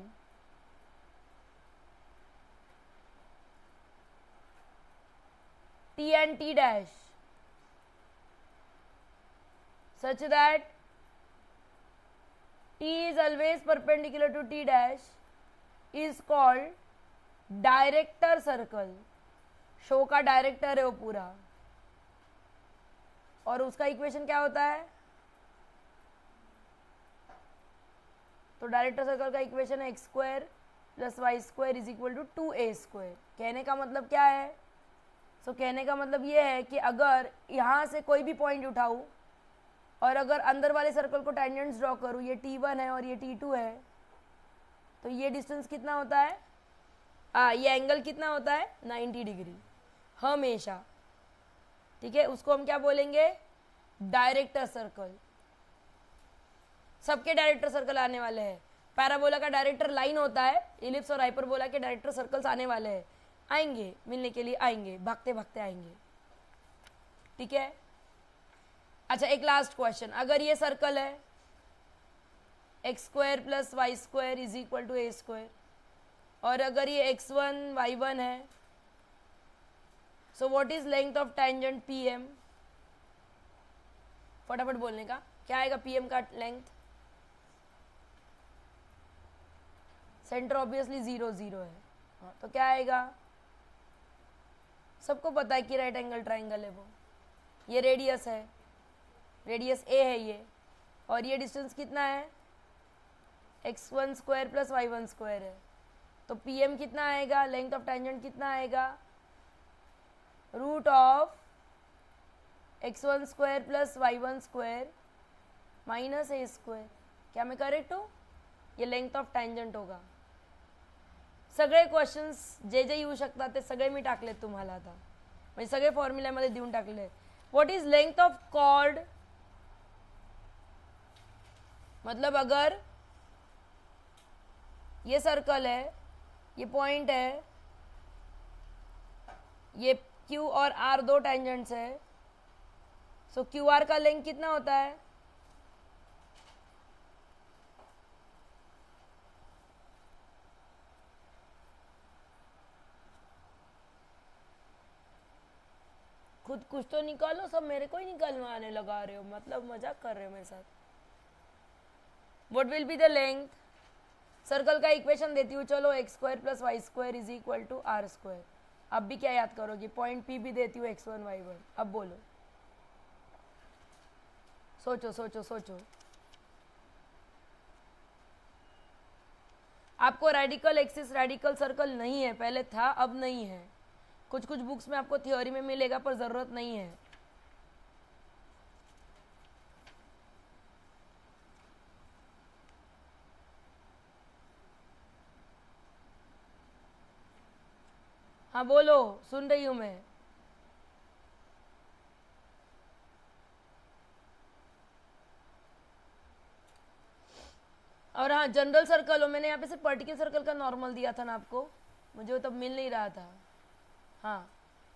T and T dash such that T is always perpendicular to T dash is called director circle. Show का director है वो पूरा, और उसका equation क्या होता है? तो डायरेक्टर सर्कल का इक्वेशन है x square plus Y square is equal to 2a square. कहने का मतलब क्या है? सो कहने का मतलब ये है कि अगर यहाँ से कोई भी पॉइंट उठाऊँ और अगर अंदर वाले सर्कल को टेंजेंट्स ड्रॉ करूँ, ये T1 है और ये T2 है, तो ये डिस्टेंस कितना होता है? ये एंगल कितना होता है? 90 डिग्री हमेशा, ठीक है. उसको हम क्या बोलेंगे? Director circle. सबके डायरेक्टर सर्कल आने वाले हैं. पैराबोला का डायरेक्टर लाइन होता है, इलिप्स और हाइपरबोला के डायरेक्टर सर्कल्स आने वाले हैं. आएंगे मिलने के लिए, आएंगे भागते भागते आएंगे, ठीक है. अच्छा, एक लास्ट क्वेश्चन. अगर ये सर्कल है x square plus Y square is equal to A square, और अगर ये x1 y1 है, so what is length of tangent PM? फटाफट बोलने का. क्या आएगा PM का लेंथ? सेंटर ऑब्वियसली 0 0 है। हाँ, तो क्या आएगा? सबको पता है कि राइट एंगल ट्राइंगल है वो। ये रेडियस है, रेडियस A है ये, और ये डिस्टेंस कितना है? x1 square plus y1 square है। तो PM कितना आएगा? लेंथ ऑफ टेंजेंट कितना आएगा? Root of x1 square plus y1 square minus a square. क्या मैं करेक्ट हूँ? ये लेंथ ऑफ टेंजेंट होगा। सगळे क्वेश्चन्स जे जे येऊ शकतात ते सगळे मी टाकलेत तुम्हाला आता, म्हणजे सगळे फॉर्म्युल्यामध्ये देऊन टाकले। What is length of chord? मतलब अगर ये सर्कल है, ये पॉइंट है, ये Q और R दो टेंजेंट्स है, सो QR का लेंथ कितना होता है? खुद कुछ तो निकालो, सब मेरे को ही निकालवाने लगा रहे हो, मतलब मजाक कर रहे हो मेरे साथ। What will be the length? Circle का इक्वेशन देती हूँ, चलो x square plus Y square is equal to R square. अब भी क्या याद करोगे? पॉइंट P भी देती हूँ x1 y1। अब बोलो, सोचो सोचो सोचो। आपको रेडिकल एक्सिस रेडिकल सर्कल नहीं है, पहले था अब नहीं है। कुछ कुछ बुक्स में आपको थ्योरी में मिलेगा पर जरूरत नहीं है। हाँ बोलो, सुन रही हूं मैं। और हाँ, जनरल सर्कल हो, मैंने यहाँ पे सिर्फ पर्टिकुलर सर्कल का नॉर्मल दिया था ना आपको, मुझे वो तब मिल नहीं रहा था। हाँ,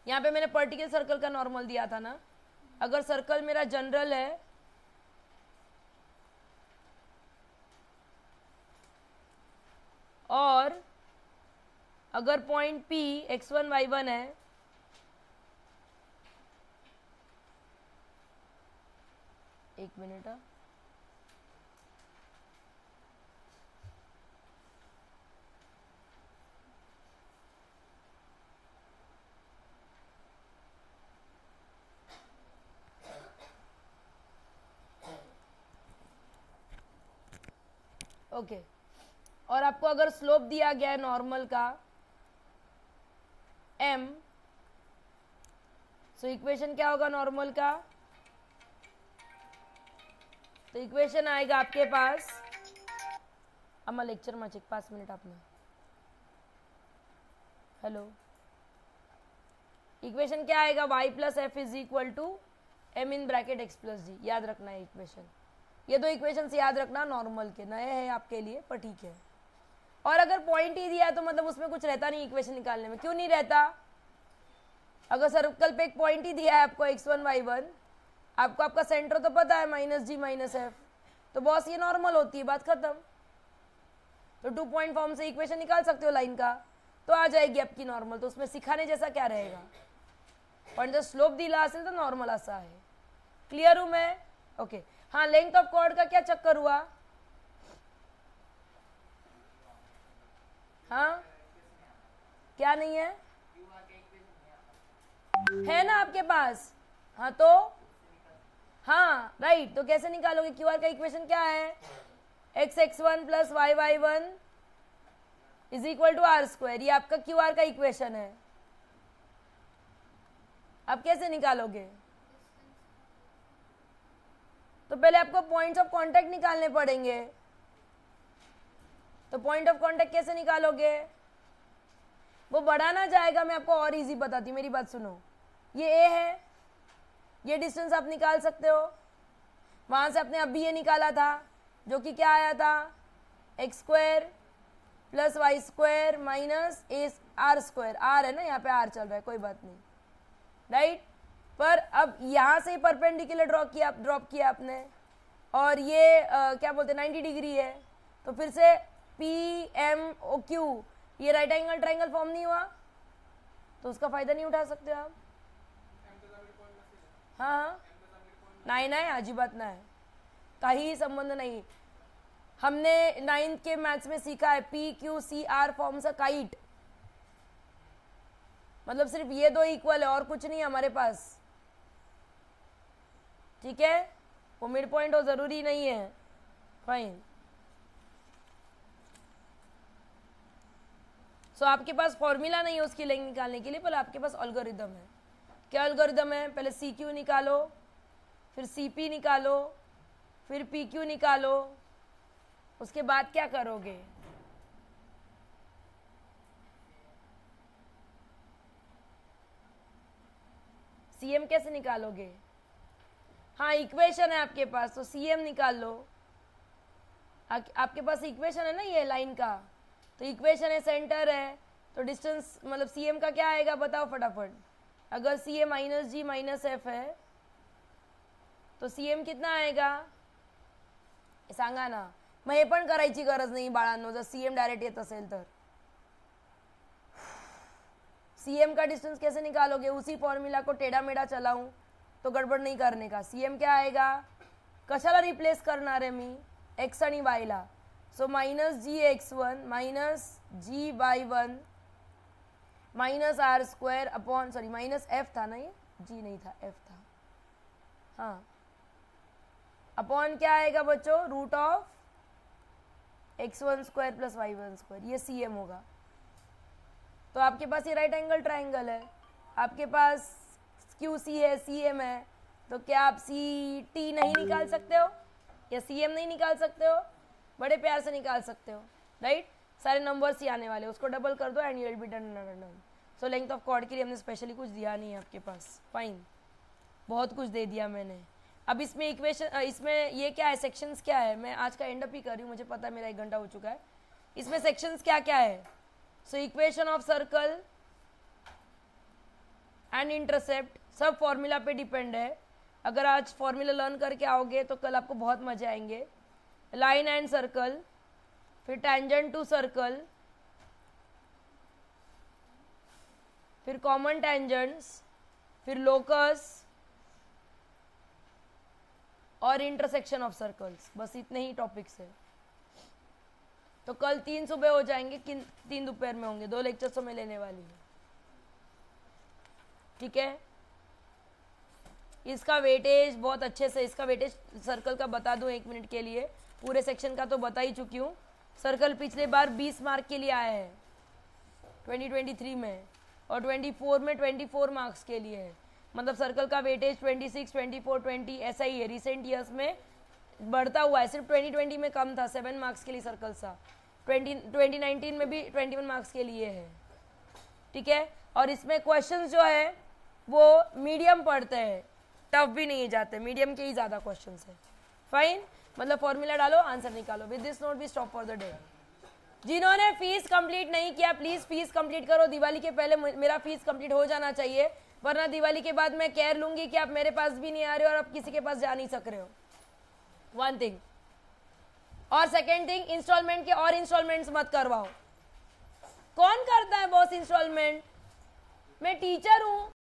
यहाँ पे मैंने पर्टिकुलर सर्कल का नॉर्मल दिया था ना। अगर सर्कल मेरा जनरल है और अगर पॉइंट P x1 y1 है, एक मिनट, ओके। और आपको अगर स्लोप दिया गया है नॉर्मल का m, सो इक्वेशन क्या होगा नॉर्मल का? तो इक्वेशन आएगा आपके पास, अम्मा लेक्चर में चेक 5 मिनट आपने, हेलो, इक्वेशन क्या आएगा? y plus F is equal to m in bracket x plus G. याद रखना है इक्वेशन, ये दो इक्वेशन याद रखना, नॉर्मल के नए हैं आपके लिए पर ठीक है। और अगर पॉइंट ही दिया है तो मतलब उसमें कुछ रहता नहीं इक्वेशन निकालने में। क्यों नहीं रहता? अगर सर्कल पे एक पॉइंट ही दिया है आपको x1 y1, आपको आपका सेंटर तो पता है माइनस जी माइनस एफ, तो बॉस ये नॉर्मल होती है, बात खत्म। तो 2 पॉइंट फॉर्म से इक्वेशन निकाल सकते हो लाइन का, तो आ जाएगी आपकी नॉर्मल। तो उसमें सिखाने जैसा क्या रहेगा? पण जर स्लोप दिला असेल तो नॉर्मल असा है। क्लियर हूं मैं? ओके। हाँ, लेंथ ऑफ कॉर्ड का क्या चक्कर हुआ? हाँ, क्या नहीं है? है ना आपके पास? हाँ तो हाँ राइट, तो कैसे निकालोगे? क्यूआर का इक्वेशन क्या है? X x1 plus y y1 is equal to R square. ये आपका क्यूआर का इक्वेशन है। आप कैसे निकालोगे? तो पहले आपको पॉइंट्स ऑफ कांटेक्ट निकालने पड़ेंगे। तो पॉइंट ऑफ कांटेक्ट कैसे निकालोगे? वो बढ़ाना जाएगा, मैं आपको और इजी बताती हूँ, मेरी बात सुनो। ये ए है, ये डिस्टेंस आप निकाल सकते हो। वहां से आपने अभी ये निकाला था जो कि क्या आया था? X square plus Y square minus a R square. R है ना, यहाँ पे आर चल रहा है, कोई बात नहीं, राइट। पर अब यहाँ से परपेंडिकुलर ड्रॉप किया आपने, और ये क्या बोलते हैं 90 डिग्री है, तो फिर से पी एम ओ क्यू, ये राइट एंगल ट्राइंगल फॉर्म नहीं हुआ, तो उसका फायदा नहीं उठा सकते आप। हाँ नहीं नहीं, अजिबात नाही। का ही संबंध नहीं। हमने 9th के मैथ्स में सीखा है PQCR फॉर्म्स अ काइट, मतलब सिर्फ ये दो इक्वल है और कुछ नहीं हमारे पास, ठीक है। वो मिड पॉइंट हो जरूरी नहीं है, फाइन। सो आपके पास फॉर्मूला नहीं है उसकी लेंथ निकालने के लिए, पर आपके पास एल्गोरिदम है। क्या एल्गोरिदम है? पहले CQ निकालो, फिर CP निकालो, फिर PQ निकालो, उसके बाद क्या करोगे? CM कैसे निकालोगे? हाँ इक्वेशन है आपके पास, तो CM निकाल लो। आपके पास इक्वेशन है ना ये लाइन का, तो इक्वेशन है सेंटर है, तो डिस्टेंस मतलब CM का क्या आएगा बताओ फटाफट। अगर CA minus G minus F है तो CM कितना आएगा सांगा ना। मग हे पण करायची गरज नाही बाळांनो, जर CM डायरेक्ट येत असेल तर। CM का डिस्टेंस कैसे निकालोगे? उसी फॉर्मूला को टेढ़ा मेढ़ा चलाऊं तो गड़बड़ नहीं करने का। CM क्या आएगा? कशाला रिप्लेस करणार आहे मी? x आणि y ला, so minus GX1 minus G/1 minus R² upon, sorry minus F था ना, ये G नहीं था F था, हाँ, अपॉन क्या आएगा बच्चों? Root of x1² plus y1², ये CM होगा। तो आपके पास ये राइट एंगल ट्राइंगल है, आपके पास QC है, CM है, तो क्या आप CT नहीं निकाल सकते हो या CM नहीं निकाल सकते हो? बड़े प्यार से निकाल सकते हो, राइट। सारे नंबर्स ही आने वाले, उसको डबल कर दो and you will be done. So length of chord के लिए हमने स्पेशली कुछ दिया नहीं है आपके पास, फाइन, बहुत कुछ दे दिया मैंने। अब इसमें इक्वेशन, इसमें ये क्या है, सेक्शंस क्या है, मैं आज का एंड अप ही कर रही हूँ, मुझे पता है मेरा 1 घंटा हो चुका है। इसमें सेक्शंस क्या क्या है? So equation of circle and intercept सब फॉर्मूला पे डिपेंड है। अगर आज फॉर्मूला लर्न करके आओगे तो कल आपको बहुत मजे आएंगे। लाइन एंड सर्कल, फिर टेंजेंट टू सर्कल, फिर कॉमन टेंजेंट्स, फिर लोकस और इंटरसेक्शन ऑफ सर्कल्स, बस इतने ही टॉपिक्स है। तो कल 3 सुबह हो जाएंगे, 3 दोपहर में होंगे, 2 लेक्चर्स तो मैं लेने वाली हूँ, ठीक है। इसका वेटेज बहुत अच्छे से, इसका वेटेज सर्कल का बता दूं 1 मिनट के लिए, पूरे सेक्शन का तो बता ही चुकी हूँ। सर्कल पिछले बार 20 मार्क के लिए आया है 2023 में, और 24 में 24 मार्क्स के लिए है, मतलब सर्कल का वेटेज 26, 24, 20 ऐसा ही है। रिसेंट ईयर्स में बढ़ता हुआ है, सिर्फ 2020 में कम था, 7 मार्क्स के लिए सर्कल सा, 2019 में भी 21 मार्क्स के लिए है, ठीक है। और इसमें क्वेश्चंस जो है वो मीडियम पढ़ते हैं, टफ भी नहीं जाते, मीडियम के ही ज़्यादा क्वेश्चंस है, फाइन। मतलब फॉर्मूला डालो, आंसर निकालो। With this note we stop for the day. जिन्होंने फीस कंप्लीट नहीं किया प्लीज फीस कंप्लीट करो, दिवाली के पहले मेरा फीस कंप्लीट हो जाना चाहिए, वरना दिवाली के बाद मैं केयर लूंगी कि आप मेरे पास भी नहीं आ रहे हो और आप किसी के पास जा नहीं सक रहे हो, 1 थिंग। और सेकेंड थिंग, इंस्टॉलमेंट के और इंस्टॉलमेंट्स मत करवाओ। कौन करता है बॉस इंस्टॉलमेंट? मैं टीचर हूं,